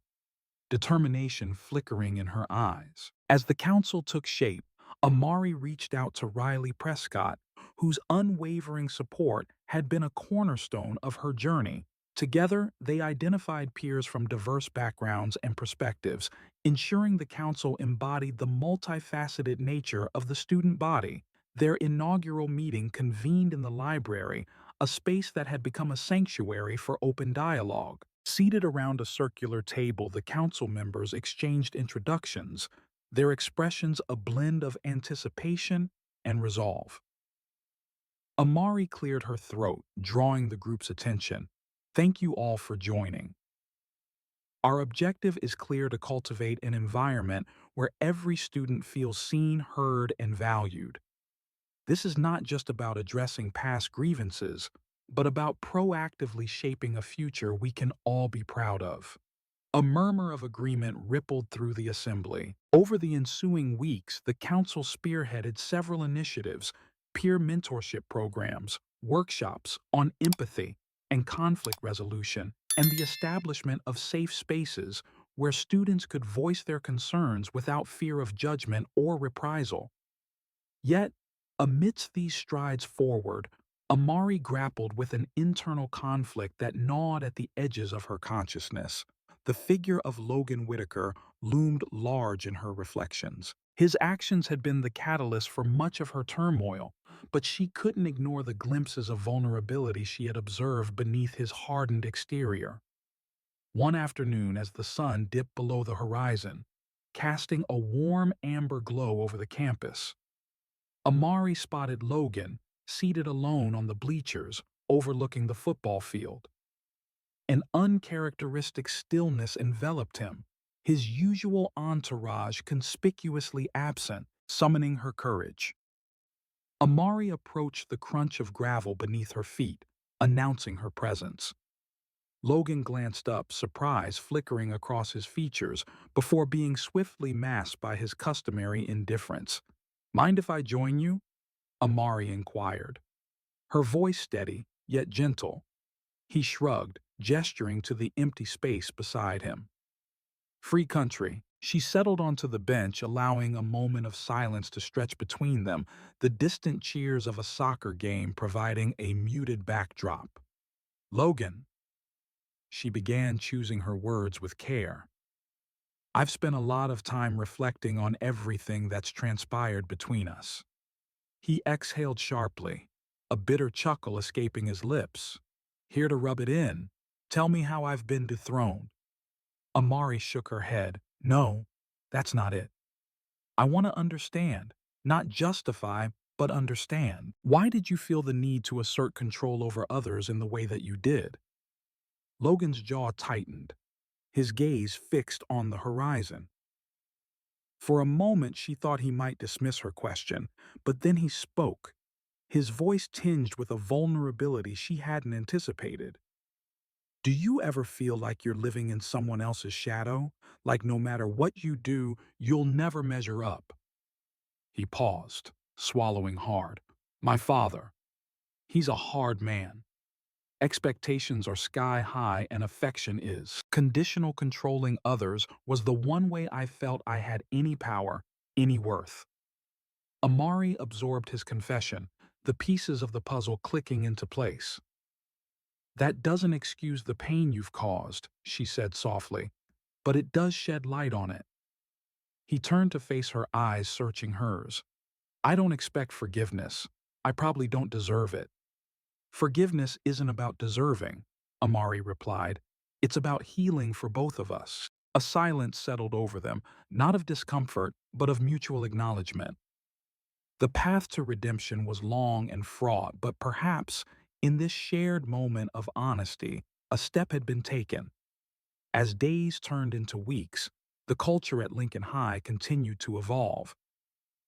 determination flickering in her eyes. As the council took shape, Amari reached out to Riley Prescott, whose unwavering support had been a cornerstone of her journey. Together, they identified peers from diverse backgrounds and perspectives, ensuring the council embodied the multifaceted nature of the student body. Their inaugural meeting convened in the library, a space that had become a sanctuary for open dialogue. Seated around a circular table, the council members exchanged introductions, their expressions a blend of anticipation and resolve. Amari cleared her throat, drawing the group's attention. Thank you all for joining. Our objective is clear: to cultivate an environment where every student feels seen, heard, and valued. This is not just about addressing past grievances, but about proactively shaping a future we can all be proud of. A murmur of agreement rippled through the assembly. Over the ensuing weeks, the council spearheaded several initiatives: peer mentorship programs, workshops on empathy and conflict resolution, and the establishment of safe spaces where students could voice their concerns without fear of judgment or reprisal. Yet, amidst these strides forward, Amari grappled with an internal conflict that gnawed at the edges of her consciousness. The figure of Logan Whitaker loomed large in her reflections. His actions had been the catalyst for much of her turmoil, but she couldn't ignore the glimpses of vulnerability she had observed beneath his hardened exterior. One afternoon, as the sun dipped below the horizon, casting a warm amber glow over the campus, Amari spotted Logan seated alone on the bleachers overlooking the football field. An uncharacteristic stillness enveloped him, his usual entourage conspicuously absent, summoning her courage. Amari approached the crunch of gravel beneath her feet, announcing her presence. Logan glanced up, surprise flickering across his features before being swiftly masked by his customary indifference. "Mind if I join you?" Amari inquired, her voice steady yet gentle. He shrugged, gesturing to the empty space beside him. "Free country." She settled onto the bench, allowing a moment of silence to stretch between them, the distant cheers of a soccer game providing a muted backdrop. "Logan." She began choosing her words with care. "I've spent a lot of time reflecting on everything that's transpired between us." He exhaled sharply, a bitter chuckle escaping his lips. "Here to rub it in? Tell me how I've been dethroned." Amari shook her head. "No, that's not it. I want to understand, not justify, but understand. Why did you feel the need to assert control over others in the way that you did?" Logan's jaw tightened, his gaze fixed on the horizon. For a moment she thought he might dismiss her question, but then he spoke, his voice tinged with a vulnerability she hadn't anticipated. "Do you ever feel like you're living in someone else's shadow? Like no matter what you do, you'll never measure up?" He paused, swallowing hard. "My father. He's a hard man. Expectations are sky high and affection is. Conditional controlling others was the one way I felt I had any power, any worth." Amari absorbed his confession, the pieces of the puzzle clicking into place. "That doesn't excuse the pain you've caused," she said softly, "but it does shed light on it." He turned to face her, eyes searching hers. "I don't expect forgiveness. I probably don't deserve it." "Forgiveness isn't about deserving," Amari replied. "It's about healing for both of us." A silence settled over them, not of discomfort, but of mutual acknowledgement. The path to redemption was long and fraught, but perhaps, in this shared moment of honesty, a step had been taken. As days turned into weeks, the culture at Lincoln High continued to evolve.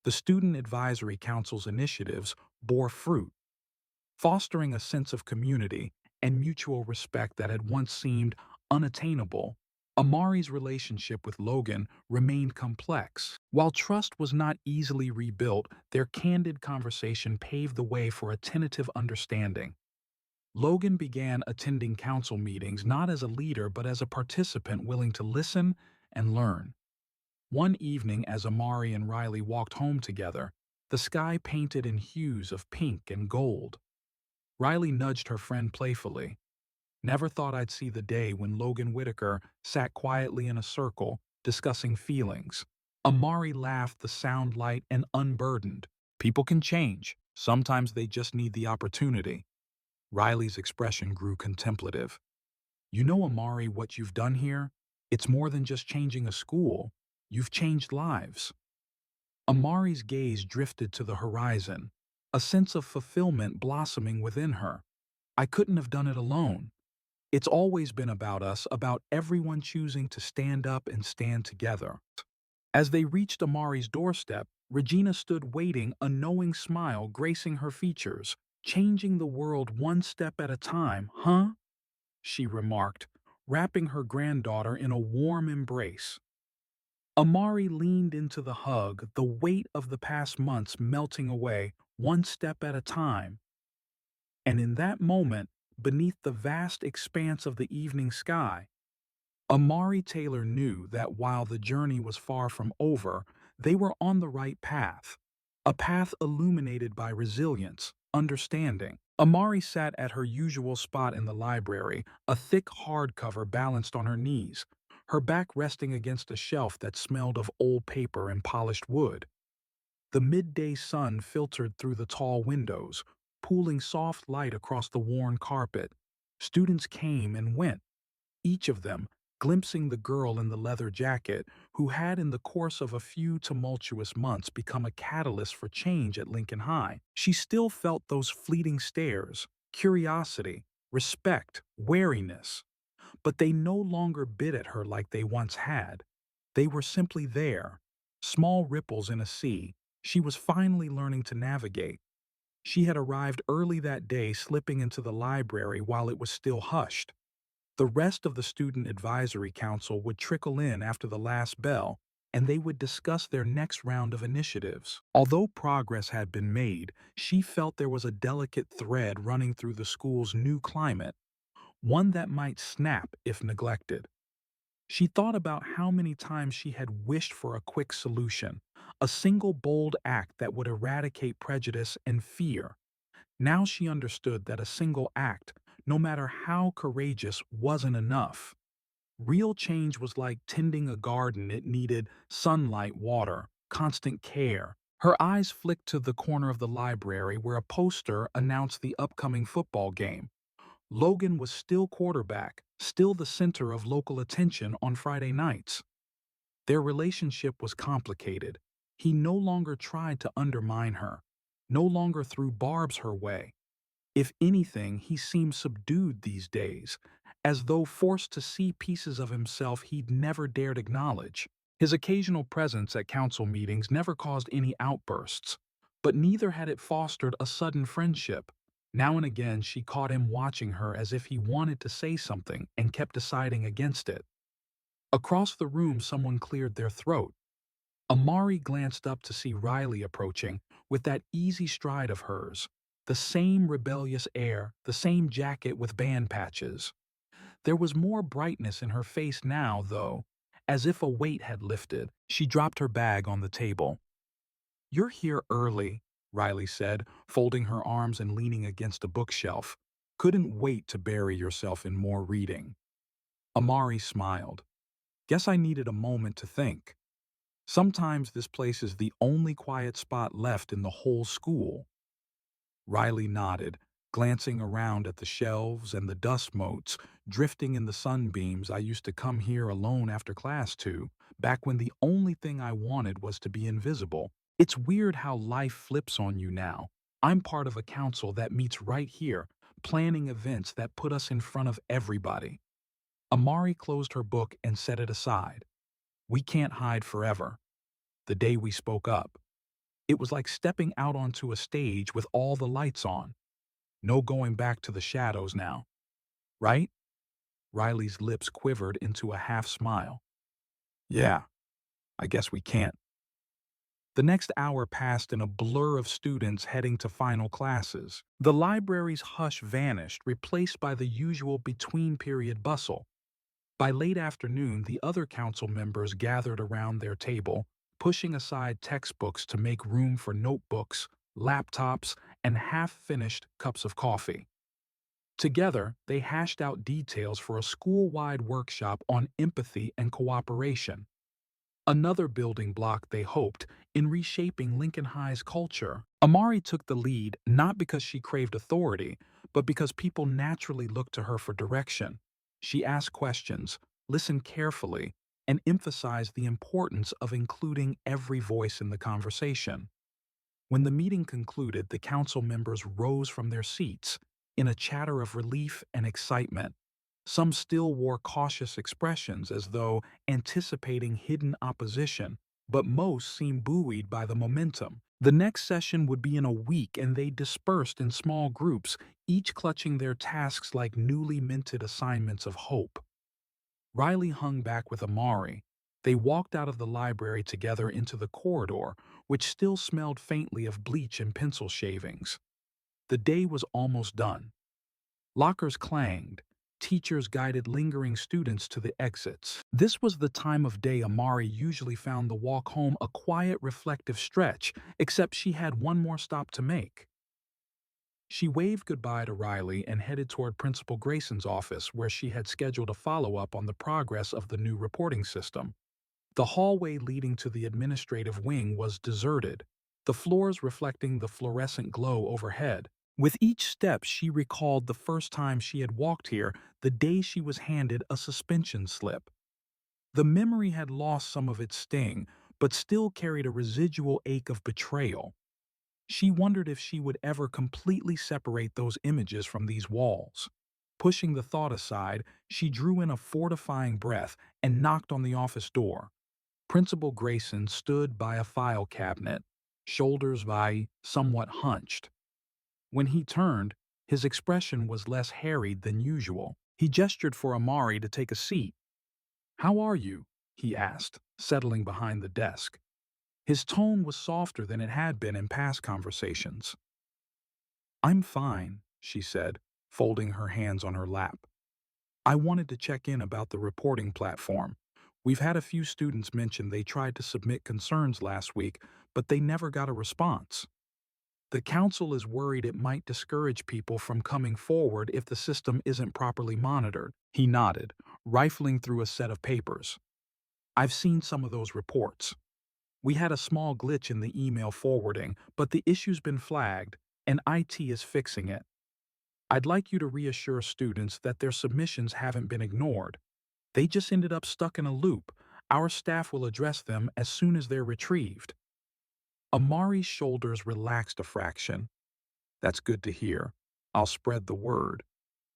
The Student Advisory Council's initiatives bore fruit, fostering a sense of community and mutual respect that had once seemed unattainable. Amari's relationship with Logan remained complex. While trust was not easily rebuilt, their candid conversation paved the way for a tentative understanding. Logan began attending council meetings not as a leader but as a participant willing to listen and learn. One evening, as Amari and Riley walked home together, the sky painted in hues of pink and gold. Riley nudged her friend playfully. "Never thought I'd see the day when Logan Whitaker sat quietly in a circle, discussing feelings." Amari laughed, the sound light and unburdened. "People can change. Sometimes they just need the opportunity." Riley's expression grew contemplative. "You know, Amari, what you've done here? It's more than just changing a school. You've changed lives." Amari's gaze drifted to the horizon, a sense of fulfillment blossoming within her. "I couldn't have done it alone. It's always been about us, about everyone choosing to stand up and stand together." As they reached Amari's doorstep, Regina stood waiting, a knowing smile gracing her features. "Changing the world one step at a time, huh?" she remarked, wrapping her granddaughter in a warm embrace. Amari leaned into the hug, the weight of the past months melting away, one step at a time. And in that moment, beneath the vast expanse of the evening sky, Amari Taylor knew that while the journey was far from over, they were on the right path, a path illuminated by resilience, understanding. Amari sat at her usual spot in the library, a thick hardcover balanced on her knees, her back resting against a shelf that smelled of old paper and polished wood. The midday sun filtered through the tall windows, pooling soft light across the worn carpet. Students came and went, each of them glimpsing the girl in the leather jacket who had in the course of a few tumultuous months become a catalyst for change at Lincoln High. She still felt those fleeting stares, curiosity, respect, wariness, but they no longer bit at her like they once had. They were simply there, small ripples in a sea she was finally learning to navigate. She had arrived early that day, slipping into the library while it was still hushed. The rest of the Student Advisory Council would trickle in after the last bell, and they would discuss their next round of initiatives. Although progress had been made, she felt there was a delicate thread running through the school's new climate, one that might snap if neglected. She thought about how many times she had wished for a quick solution, a single bold act that would eradicate prejudice and fear. Now she understood that a single act, no matter how courageous, wasn't enough. Real change was like tending a garden. It needed sunlight, water, constant care. Her eyes flicked to the corner of the library where a poster announced the upcoming football game. Logan was still quarterback, still the center of local attention on Friday nights. Their relationship was complicated. He no longer tried to undermine her, no longer threw barbs her way. If anything, he seemed subdued these days, as though forced to see pieces of himself he'd never dared acknowledge. His occasional presence at council meetings never caused any outbursts, but neither had it fostered a sudden friendship. Now and again, she caught him watching her as if he wanted to say something and kept deciding against it. Across the room, someone cleared their throat. Amari glanced up to see Riley approaching, with that easy stride of hers, the same rebellious air, the same jacket with band patches. There was more brightness in her face now, though, as if a weight had lifted. She dropped her bag on the table. "You're here early," Riley said, folding her arms and leaning against a bookshelf. "Couldn't wait to bury yourself in more reading." Amari smiled. "Guess I needed a moment to think. Sometimes this place is the only quiet spot left in the whole school." Riley nodded, glancing around at the shelves and the dust motes drifting in the sunbeams. "I used to come here alone after class too, back when the only thing I wanted was to be invisible. It's weird how life flips on you now. I'm part of a council that meets right here, planning events that put us in front of everybody." Amari closed her book and set it aside. "We can't hide forever." The day we spoke up, it was like stepping out onto a stage with all the lights on. No going back to the shadows now. Right? Riley's lips quivered into a half smile. "Yeah, I guess we can't." The next hour passed in a blur of students heading to final classes. The library's hush vanished, replaced by the usual between-period bustle. By late afternoon, the other council members gathered around their table, pushing aside textbooks to make room for notebooks, laptops, and half-finished cups of coffee. Together, they hashed out details for a school-wide workshop on empathy and cooperation. Another building block, they hoped, in reshaping Lincoln High's culture. Amari took the lead not because she craved authority, but because people naturally looked to her for direction. She asked questions, listened carefully, and emphasized the importance of including every voice in the conversation. When the meeting concluded, the council members rose from their seats in a chatter of relief and excitement. Some still wore cautious expressions as though anticipating hidden opposition, but most seemed buoyed by the momentum. The next session would be in a week, and they dispersed in small groups, each clutching their tasks like newly minted assignments of hope. Riley hung back with Amari. They walked out of the library together into the corridor, which still smelled faintly of bleach and pencil shavings. The day was almost done. Lockers clanged. Teachers guided lingering students to the exits. This was the time of day Amari usually found the walk home a quiet, reflective stretch, except she had one more stop to make. She waved goodbye to Riley and headed toward Principal Grayson's office, where she had scheduled a follow-up on the progress of the new reporting system. The hallway leading to the administrative wing was deserted, the floors reflecting the fluorescent glow overhead. With each step, she recalled the first time she had walked here, the day she was handed a suspension slip. The memory had lost some of its sting, but still carried a residual ache of betrayal. She wondered if she would ever completely separate those images from these walls. Pushing the thought aside, she drew in a fortifying breath and knocked on the office door. Principal Grayson stood by a file cabinet, shoulders somewhat hunched. When he turned, his expression was less harried than usual. He gestured for Amari to take a seat. "How are you?" he asked, settling behind the desk. His tone was softer than it had been in past conversations. "I'm fine," she said, folding her hands on her lap. "I wanted to check in about the reporting platform. We've had a few students mention they tried to submit concerns last week, but they never got a response. The council is worried it might discourage people from coming forward if the system isn't properly monitored." He nodded, rifling through a set of papers. "I've seen some of those reports. We had a small glitch in the email forwarding, but the issue's been flagged, and IT is fixing it. I'd like you to reassure students that their submissions haven't been ignored. They just ended up stuck in a loop. Our staff will address them as soon as they're retrieved." Amari's shoulders relaxed a fraction. "That's good to hear. I'll spread the word."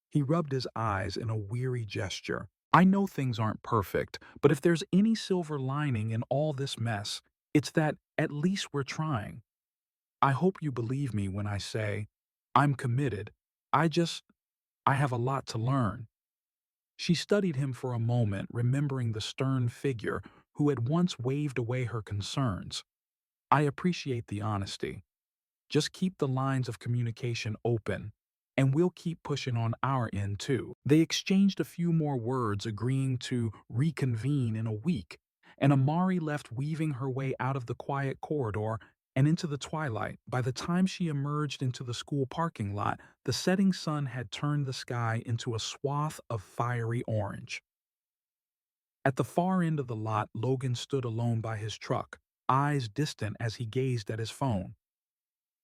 He rubbed his eyes in a weary gesture. "I know things aren't perfect, but if there's any silver lining in all this mess, it's that at least we're trying. I hope you believe me when I say I'm committed. I just, I have a lot to learn." She studied him for a moment, remembering the stern figure who had once waved away her concerns. "I appreciate the honesty. Just keep the lines of communication open, and we'll keep pushing on our end too." They exchanged a few more words, agreeing to reconvene in a week, and Amari left, weaving her way out of the quiet corridor and into the twilight. By the time she emerged into the school parking lot, the setting sun had turned the sky into a swath of fiery orange. At the far end of the lot, Logan stood alone by his truck, eyes distant as he gazed at his phone.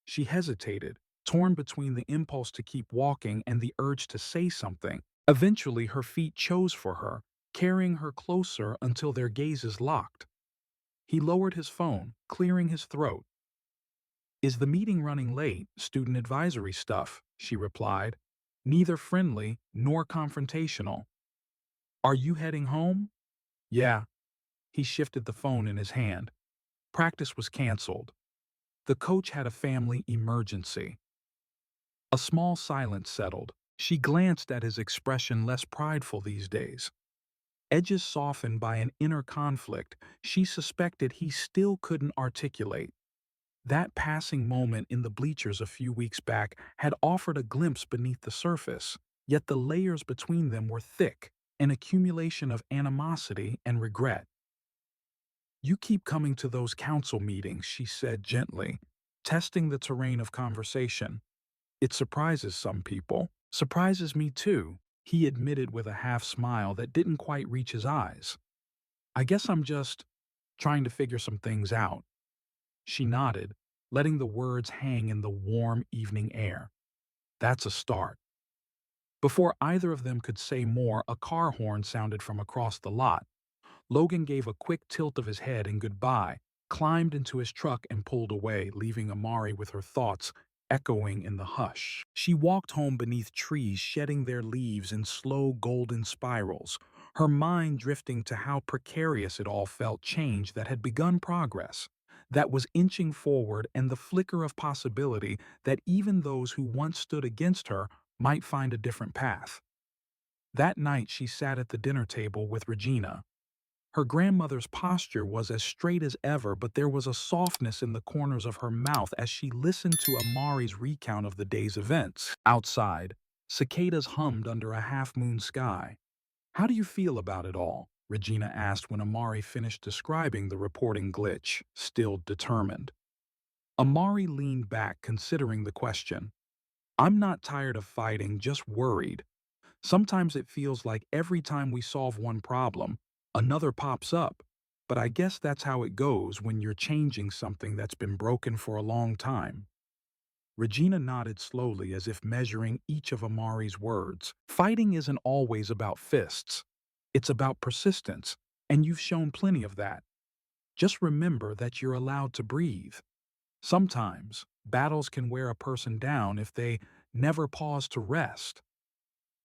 She hesitated, torn between the impulse to keep walking and the urge to say something. Eventually, her feet chose for her, carrying her closer until their gazes locked. He lowered his phone, clearing his throat. "Is the meeting running late? Student advisory stuff," she replied, neither friendly nor confrontational. "Are you heading home?" "Yeah." He shifted the phone in his hand. Practice was canceled. The coach had a family emergency. A small silence settled. She glanced at his expression, less prideful these days. Edges softened by an inner conflict she suspected he still couldn't articulate. That passing moment in the bleachers a few weeks back had offered a glimpse beneath the surface, yet the layers between them were thick, an accumulation of animosity and regret. "You keep coming to those council meetings," she said gently, testing the terrain of conversation. "It surprises some people. Surprises me too," he admitted with a half smile that didn't quite reach his eyes. "I guess I'm just trying to figure some things out." She nodded, letting the words hang in the warm evening air. "That's a start." Before either of them could say more, a car horn sounded from across the lot. Logan gave a quick tilt of his head in goodbye, climbed into his truck and pulled away, leaving Amari with her thoughts echoing in the hush. She walked home beneath trees shedding their leaves in slow golden spirals, her mind drifting to how precarious it all felt. Change that had begun, progress that was inching forward, and the flicker of possibility that even those who once stood against her might find a different path. That night she sat at the dinner table with Regina. Her grandmother's posture was as straight as ever, but there was a softness in the corners of her mouth as she listened to Amari's recount of the day's events. Outside, cicadas hummed under a half-moon sky. "How do you feel about it all?" Regina asked when Amari finished describing the reporting glitch, still determined. Amari leaned back, considering the question. I'm not tired of fighting, just worried. Sometimes it feels like every time we solve one problem, another pops up. But I guess that's how it goes when you're changing something that's been broken for a long time. Regina nodded slowly as if measuring each of Amari's words. Fighting isn't always about fists. It's about persistence, and you've shown plenty of that. Just remember that you're allowed to breathe. Sometimes, battles can wear a person down if they never pause to rest.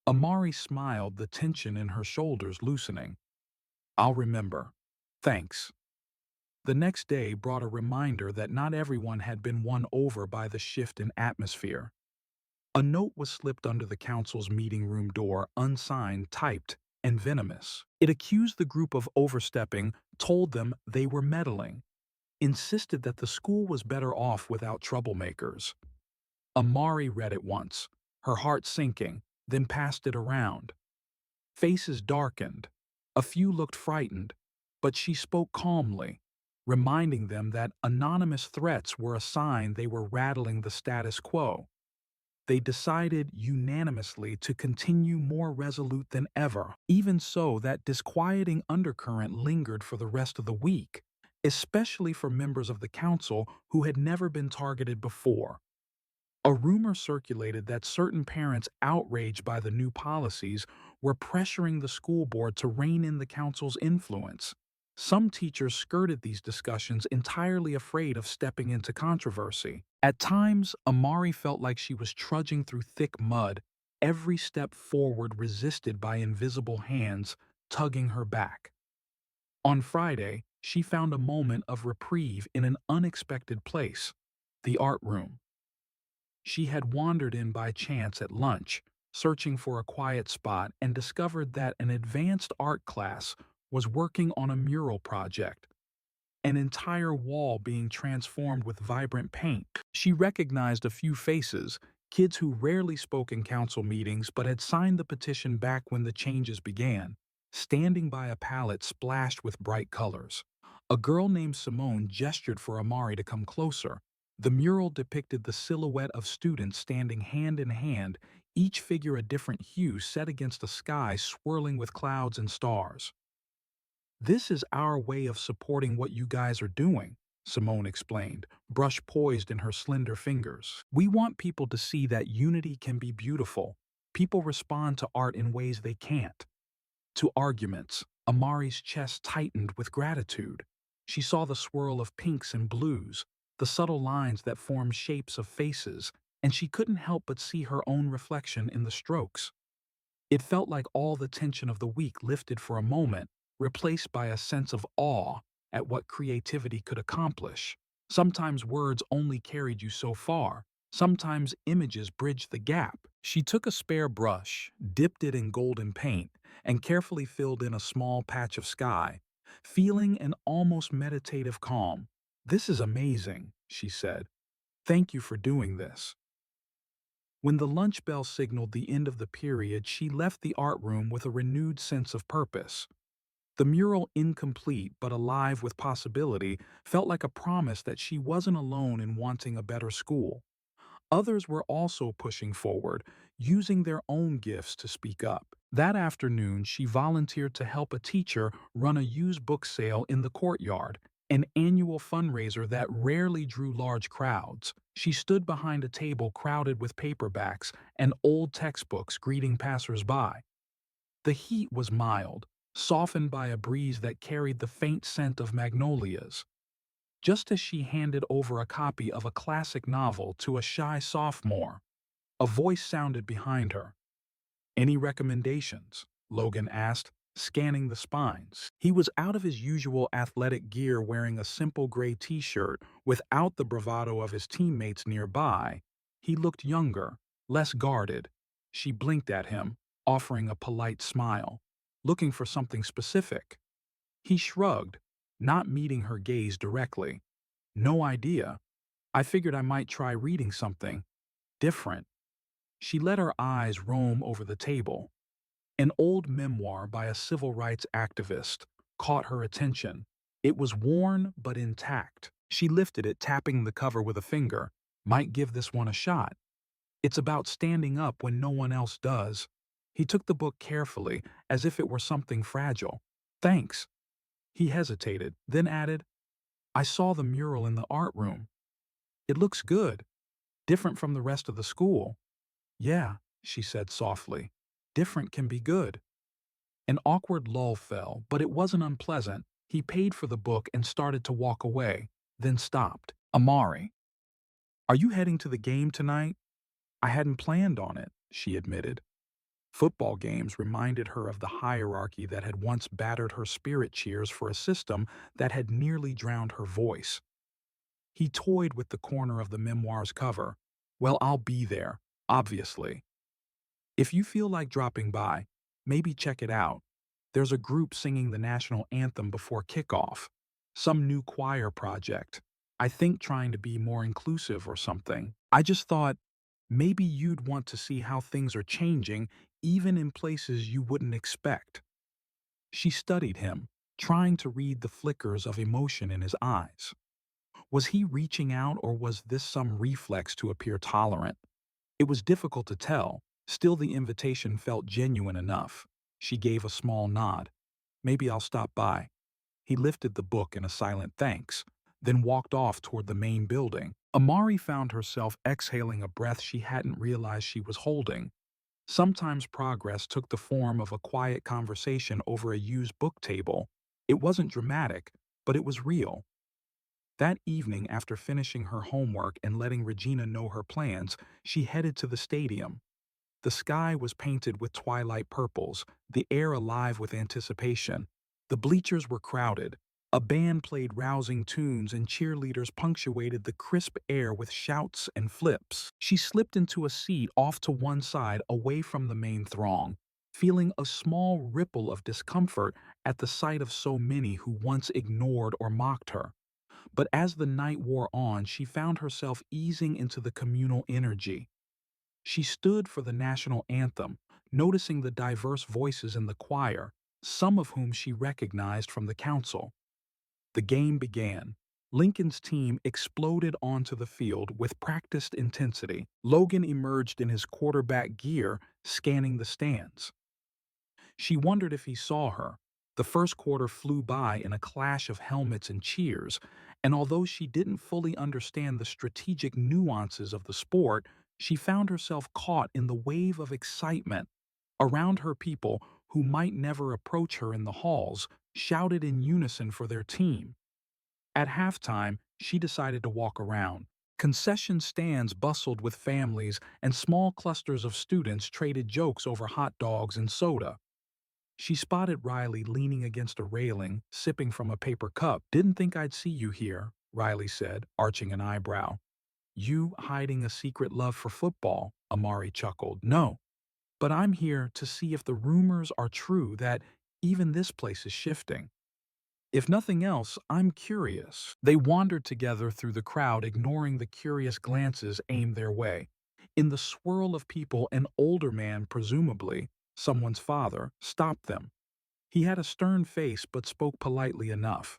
Amari smiled, the tension in her shoulders loosening. I'll remember. Thanks. The next day brought a reminder that not everyone had been won over by the shift in atmosphere. A note was slipped under the council's meeting room door, unsigned, typed, and venomous. It accused the group of overstepping, told them they were meddling, insisted that the school was better off without troublemakers. Amari read it once, her heart sinking, then passed it around. Faces darkened. A few looked frightened, but she spoke calmly, reminding them that anonymous threats were a sign they were rattling the status quo. They decided unanimously to continue more resolute than ever. Even so, that disquieting undercurrent lingered for the rest of the week, especially for members of the council who had never been targeted before. A rumor circulated that certain parents outraged by the new policies were pressuring the school board to rein in the council's influence. Some teachers skirted these discussions entirely afraid of stepping into controversy. At times, Amari felt like she was trudging through thick mud, every step forward resisted by invisible hands tugging her back. On Friday, she found a moment of reprieve in an unexpected place, the art room. She had wandered in by chance at lunch, searching for a quiet spot, and discovered that an advanced art class was working on a mural project, an entire wall being transformed with vibrant paint. She recognized a few faces, kids who rarely spoke in council meetings but had signed the petition back when the changes began, standing by a palette splashed with bright colors. A girl named Simone gestured for Amari to come closer. The mural depicted the silhouette of students standing hand in hand, each figure a different hue set against a sky swirling with clouds and stars. "This is our way of supporting what you guys are doing," Simone explained, brush poised in her slender fingers. "We want people to see that unity can be beautiful. People respond to art in ways they can't." To arguments, Amari's chest tightened with gratitude. She saw the swirl of pinks and blues, the subtle lines that formed shapes of faces, and she couldn't help but see her own reflection in the strokes. It felt like all the tension of the week lifted for a moment, replaced by a sense of awe at what creativity could accomplish. Sometimes words only carried you so far. Sometimes images bridged the gap. She took a spare brush, dipped it in golden paint, and carefully filled in a small patch of sky, feeling an almost meditative calm. "This is amazing," she said. "Thank you for doing this." When the lunch bell signaled the end of the period, she left the art room with a renewed sense of purpose. The mural, incomplete but alive with possibility, felt like a promise that she wasn't alone in wanting a better school. Others were also pushing forward, using their own gifts to speak up. That afternoon, she volunteered to help a teacher run a used book sale in the courtyard, an annual fundraiser that rarely drew large crowds. She stood behind a table crowded with paperbacks and old textbooks greeting passers-by. The heat was mild, softened by a breeze that carried the faint scent of magnolias. Just as she handed over a copy of a classic novel to a shy sophomore, a voice sounded behind her. "Any recommendations?" Logan asked, scanning the spines. He was out of his usual athletic gear, wearing a simple gray t-shirt without the bravado of his teammates nearby. He looked younger, less guarded. She blinked at him, offering a polite smile, looking for something specific. He shrugged, not meeting her gaze directly. "No idea. I figured I might try reading something different." She let her eyes roam over the table. An old memoir by a civil rights activist caught her attention. It was worn but intact. She lifted it, tapping the cover with a finger. "Might give this one a shot." It's about standing up when no one else does. He took the book carefully, as if it were something fragile. Thanks. He hesitated, then added, I saw the mural in the art room. It looks good, different from the rest of the school. Yeah, she said softly. Different can be good. An awkward lull fell, but it wasn't unpleasant. He paid for the book and started to walk away, then stopped. Amari, are you heading to the game tonight? I hadn't planned on it, she admitted. Football games reminded her of the hierarchy that had once battered her spirit cheers for a system that had nearly drowned her voice. He toyed with the corner of the memoir's cover. Well, I'll be there, obviously. If you feel like dropping by, maybe check it out. There's a group singing the national anthem before kickoff. Some new choir project. I think trying to be more inclusive or something. I just thought maybe you'd want to see how things are changing even in places you wouldn't expect. She studied him, trying to read the flickers of emotion in his eyes. Was he reaching out or was this some reflex to appear tolerant? It was difficult to tell, still the invitation felt genuine enough. She gave a small nod. Maybe I'll stop by. He lifted the book in a silent thanks, then walked off toward the main building. Amari found herself exhaling a breath she hadn't realized she was holding. Sometimes progress took the form of a quiet conversation over a used book table. It wasn't dramatic, but it was real. That evening, after finishing her homework and letting Regina know her plans, she headed to the stadium. The sky was painted with twilight purples, the air alive with anticipation. The bleachers were crowded. A band played rousing tunes and cheerleaders punctuated the crisp air with shouts and flips. She slipped into a seat off to one side away from the main throng, feeling a small ripple of discomfort at the sight of so many who once ignored or mocked her. But as the night wore on, she found herself easing into the communal energy. She stood for the national anthem, noticing the diverse voices in the choir, some of whom she recognized from the council. The game began. Lincoln's team exploded onto the field with practiced intensity. Logan emerged in his quarterback gear, scanning the stands. She wondered if he saw her. The first quarter flew by in a clash of helmets and cheers, and although she didn't fully understand the strategic nuances of the sport, she found herself caught in the wave of excitement. Around her, people who might never approach her in the halls shouted in unison for their team. At halftime, she decided to walk around. Concession stands bustled with families, and small clusters of students traded jokes over hot dogs and soda. She spotted Riley leaning against a railing, sipping from a paper cup. Didn't think I'd see you here, Riley said, arching an eyebrow. You hiding a secret love for football, Amari chuckled. No, but I'm here to see if the rumors are true that even this place is shifting. If nothing else, I'm curious. They wandered together through the crowd, ignoring the curious glances aimed their way. In the swirl of people, an older man, presumably someone's father, stopped them. He had a stern face but spoke politely enough.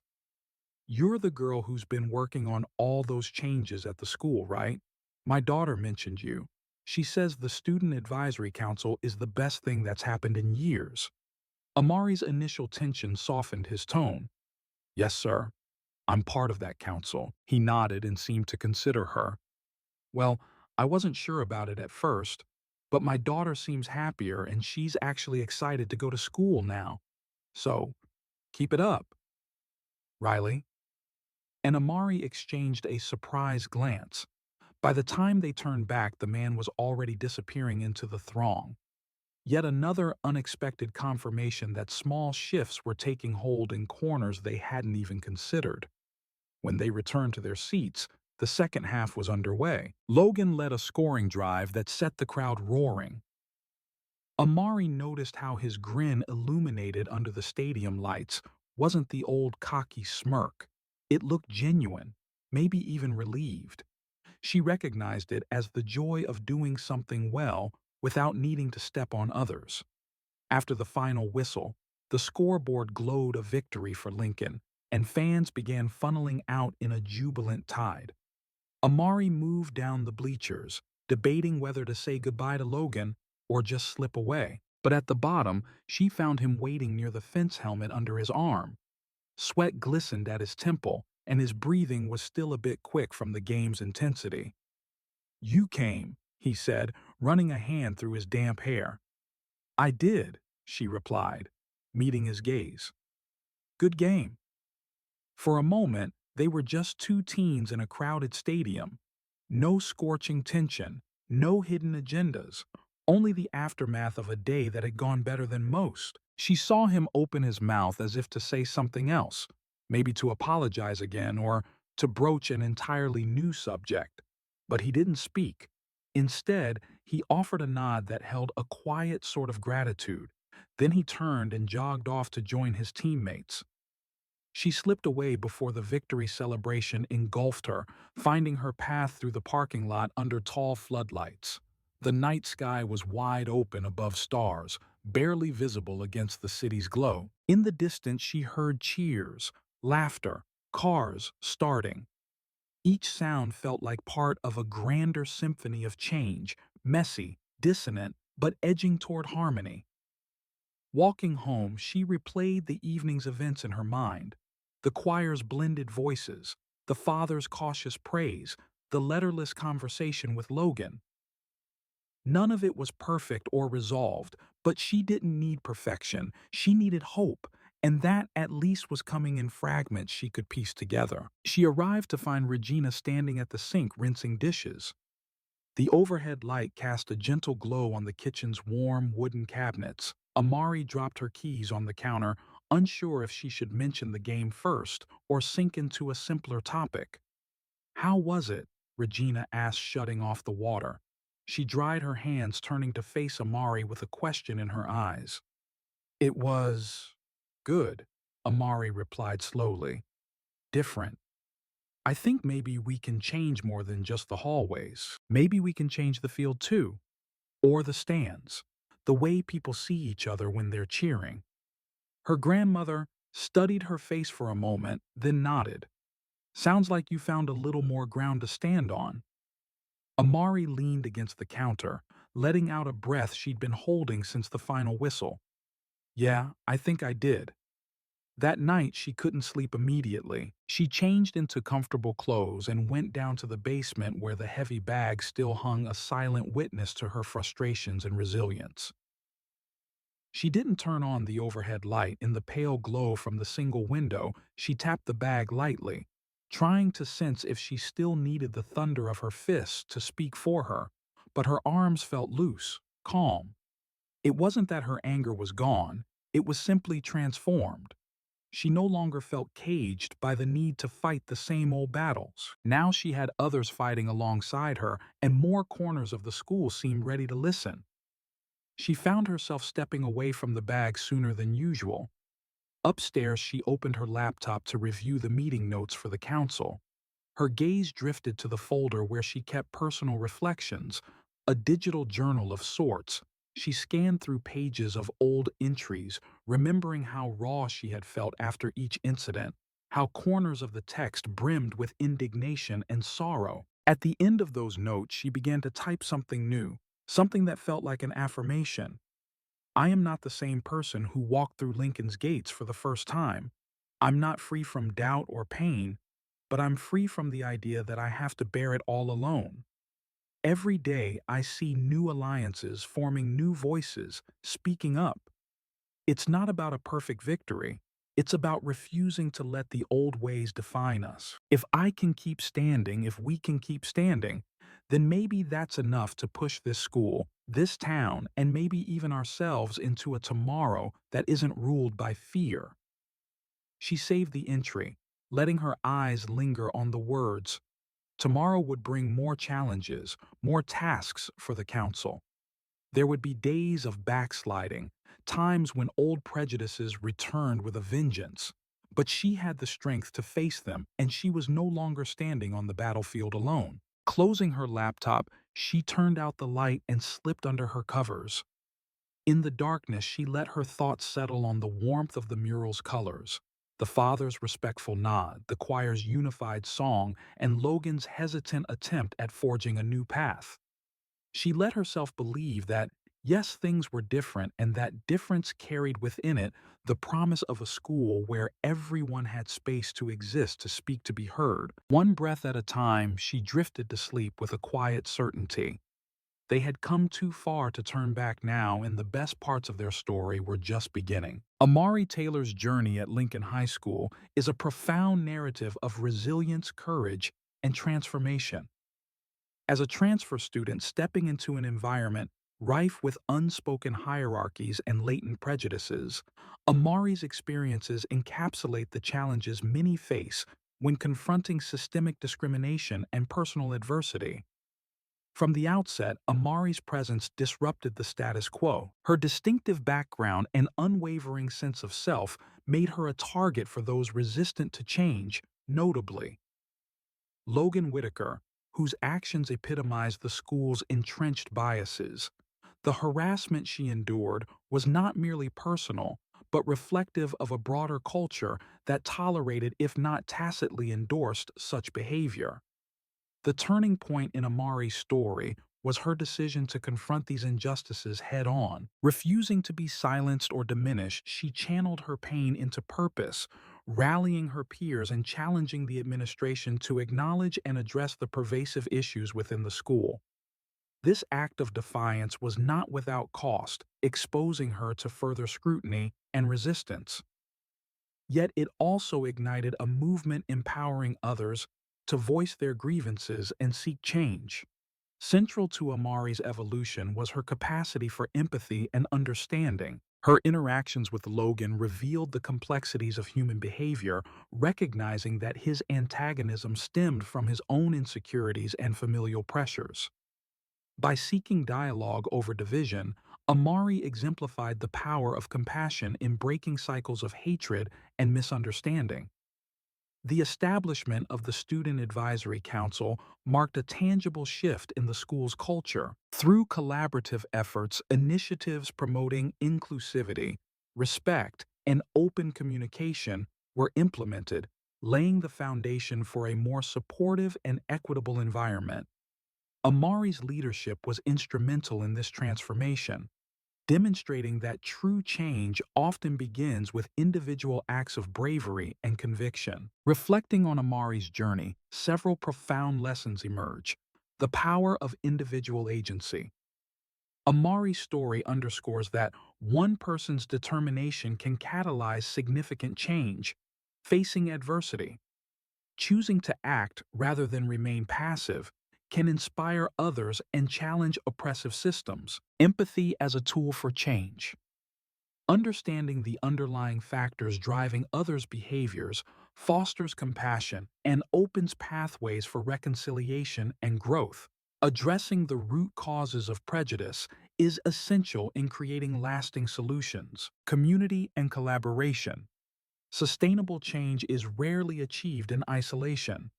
You're the girl who's been working on all those changes at the school, right? My daughter mentioned you. She says the Student Advisory Council is the best thing that's happened in years. Amari's initial tension softened his tone. Yes, sir. I'm part of that council. He nodded and seemed to consider her. Well, I wasn't sure about it at first, but my daughter seems happier and she's actually excited to go to school now. So, keep it up, Riley. And Amari exchanged a surprised glance. By the time they turned back, the man was already disappearing into the throng. Yet another unexpected confirmation that small shifts were taking hold in corners they hadn't even considered. When they returned to their seats, the second half was underway. Logan led a scoring drive that set the crowd roaring. Amari noticed how his grin illuminated under the stadium lights wasn't the old cocky smirk. It looked genuine, maybe even relieved. She recognized it as the joy of doing something well without needing to step on others. After the final whistle, the scoreboard glowed a victory for Lincoln, and fans began funneling out in a jubilant tide. Amari moved down the bleachers, debating whether to say goodbye to Logan or just slip away. But at the bottom, she found him waiting near the fence helmet under his arm. Sweat glistened at his temple, and his breathing was still a bit quick from the game's intensity. "You came," he said, running a hand through his damp hair. "I did," she replied, meeting his gaze. "Good game." For a moment, they were just two teens in a crowded stadium. No scorching tension, no hidden agendas, only the aftermath of a day that had gone better than most. She saw him open his mouth as if to say something else, maybe to apologize again or to broach an entirely new subject. But he didn't speak. Instead, he offered a nod that held a quiet sort of gratitude. Then he turned and jogged off to join his teammates. She slipped away before the victory celebration engulfed her, finding her path through the parking lot under tall floodlights. The night sky was wide open above stars, barely visible against the city's glow. In the distance, she heard cheers, laughter, cars starting. Each sound felt like part of a grander symphony of change, messy, dissonant, but edging toward harmony. Walking home, she replayed the evening's events in her mind. The choir's blended voices, the father's cautious praise, the letterless conversation with Logan. None of it was perfect or resolved, but she didn't need perfection. She needed hope, and that at least was coming in fragments she could piece together. She arrived to find Regina standing at the sink rinsing dishes. The overhead light cast a gentle glow on the kitchen's warm wooden cabinets. Amari dropped her keys on the counter, unsure if she should mention the game first or sink into a simpler topic. "How was it?" Regina asked, shutting off the water. She dried her hands, turning to face Amari with a question in her eyes. "It was good," Amari replied slowly. "Different. I think maybe we can change more than just the hallways. Maybe we can change the field too. Or the stands. The way people see each other when they're cheering." Her grandmother studied her face for a moment, then nodded. "Sounds like you found a little more ground to stand on." Amari leaned against the counter, letting out a breath she'd been holding since the final whistle. "Yeah, I think I did." That night, she couldn't sleep immediately. She changed into comfortable clothes and went down to the basement where the heavy bag still hung a silent witness to her frustrations and resilience. She didn't turn on the overhead light. In the pale glow from the single window, she tapped the bag lightly, trying to sense if she still needed the thunder of her fists to speak for her. But her arms felt loose, calm. It wasn't that her anger was gone, it was simply transformed. She no longer felt caged by the need to fight the same old battles. Now she had others fighting alongside her, and more corners of the school seemed ready to listen. She found herself stepping away from the bag sooner than usual. Upstairs, she opened her laptop to review the meeting notes for the council. Her gaze drifted to the folder where she kept personal reflections, a digital journal of sorts. She scanned through pages of old entries, remembering how raw she had felt after each incident, how corners of the text brimmed with indignation and sorrow. At the end of those notes, she began to type something new, something that felt like an affirmation. "I am not the same person who walked through Lincoln's gates for the first time. I'm not free from doubt or pain, but I'm free from the idea that I have to bear it all alone. Every day I see new alliances forming, new voices speaking up. It's not about a perfect victory. It's about refusing to let the old ways define us. If I can keep standing, if we can keep standing, then maybe that's enough to push this school, this town, and maybe even ourselves into a tomorrow that isn't ruled by fear." She saved the entry, letting her eyes linger on the words. Tomorrow would bring more challenges, more tasks for the council. There would be days of backsliding, times when old prejudices returned with a vengeance. But she had the strength to face them, and she was no longer standing on the battlefield alone. Closing her laptop, she turned out the light and slipped under her covers. In the darkness, she let her thoughts settle on the warmth of the mural's colors. The father's respectful nod, the choir's unified song, and Logan's hesitant attempt at forging a new path. She let herself believe that, yes, things were different and that difference carried within it the promise of a school where everyone had space to exist, to speak, to be heard. One breath at a time, she drifted to sleep with a quiet certainty. They had come too far to turn back now, and the best parts of their story were just beginning. Amari Taylor's journey at Lincoln High School is a profound narrative of resilience, courage, and transformation. As a transfer student stepping into an environment rife with unspoken hierarchies and latent prejudices, Amari's experiences encapsulate the challenges many face when confronting systemic discrimination and personal adversity. From the outset, Amari's presence disrupted the status quo. Her distinctive background and unwavering sense of self made her a target for those resistant to change, notably Logan Whitaker, whose actions epitomized the school's entrenched biases. The harassment she endured was not merely personal, but reflective of a broader culture that tolerated, if not tacitly endorsed, such behavior. The turning point in Amari's story was her decision to confront these injustices head on. Refusing to be silenced or diminished, she channeled her pain into purpose, rallying her peers and challenging the administration to acknowledge and address the pervasive issues within the school. This act of defiance was not without cost, exposing her to further scrutiny and resistance. Yet it also ignited a movement empowering others to voice their grievances and seek change. Central to Amari's evolution was her capacity for empathy and understanding. Her interactions with Logan revealed the complexities of human behavior, recognizing that his antagonism stemmed from his own insecurities and familial pressures. By seeking dialogue over division, Amari exemplified the power of compassion in breaking cycles of hatred and misunderstanding. The establishment of the Student Advisory Council marked a tangible shift in the school's culture. Through collaborative efforts, initiatives promoting inclusivity, respect, and open communication were implemented, laying the foundation for a more supportive and equitable environment. Amari's leadership was instrumental in this transformation, demonstrating that true change often begins with individual acts of bravery and conviction. Reflecting on Amari's journey, several profound lessons emerge. The power of individual agency. Amari's story underscores that one person's determination can catalyze significant change. Facing adversity, choosing to act rather than remain passive can inspire others and challenge oppressive systems. Empathy as a tool for change. Understanding the underlying factors driving others' behaviors fosters compassion and opens pathways for reconciliation and growth. Addressing the root causes of prejudice is essential in creating lasting solutions. Community and collaboration. Sustainable change is rarely achieved in isolation.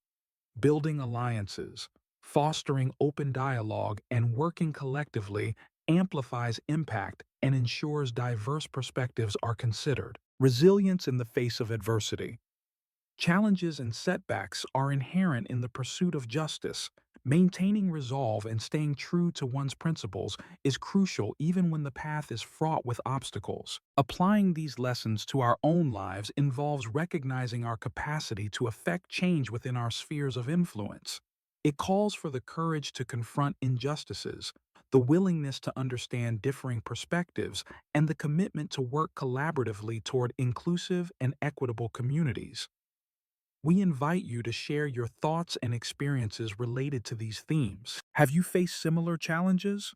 Building alliances, fostering open dialogue, and working collectively amplifies impact and ensures diverse perspectives are considered. Resilience in the face of adversity. Challenges and setbacks are inherent in the pursuit of justice. Maintaining resolve and staying true to one's principles is crucial even when the path is fraught with obstacles. Applying these lessons to our own lives involves recognizing our capacity to affect change within our spheres of influence. It calls for the courage to confront injustices, the willingness to understand differing perspectives, and the commitment to work collaboratively toward inclusive and equitable communities. We invite you to share your thoughts and experiences related to these themes. Have you faced similar challenges?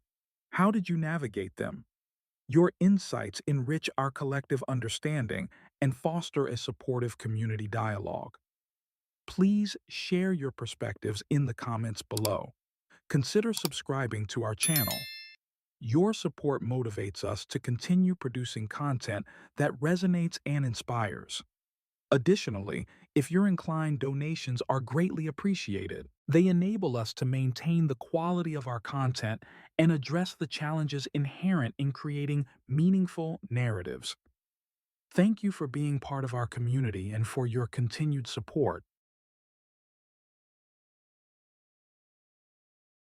How did you navigate them? Your insights enrich our collective understanding and foster a supportive community dialogue. Please share your perspectives in the comments below. Consider subscribing to our channel. Your support motivates us to continue producing content that resonates and inspires. Additionally, if you're inclined, donations are greatly appreciated. They enable us to maintain the quality of our content and address the challenges inherent in creating meaningful narratives. Thank you for being part of our community and for your continued support.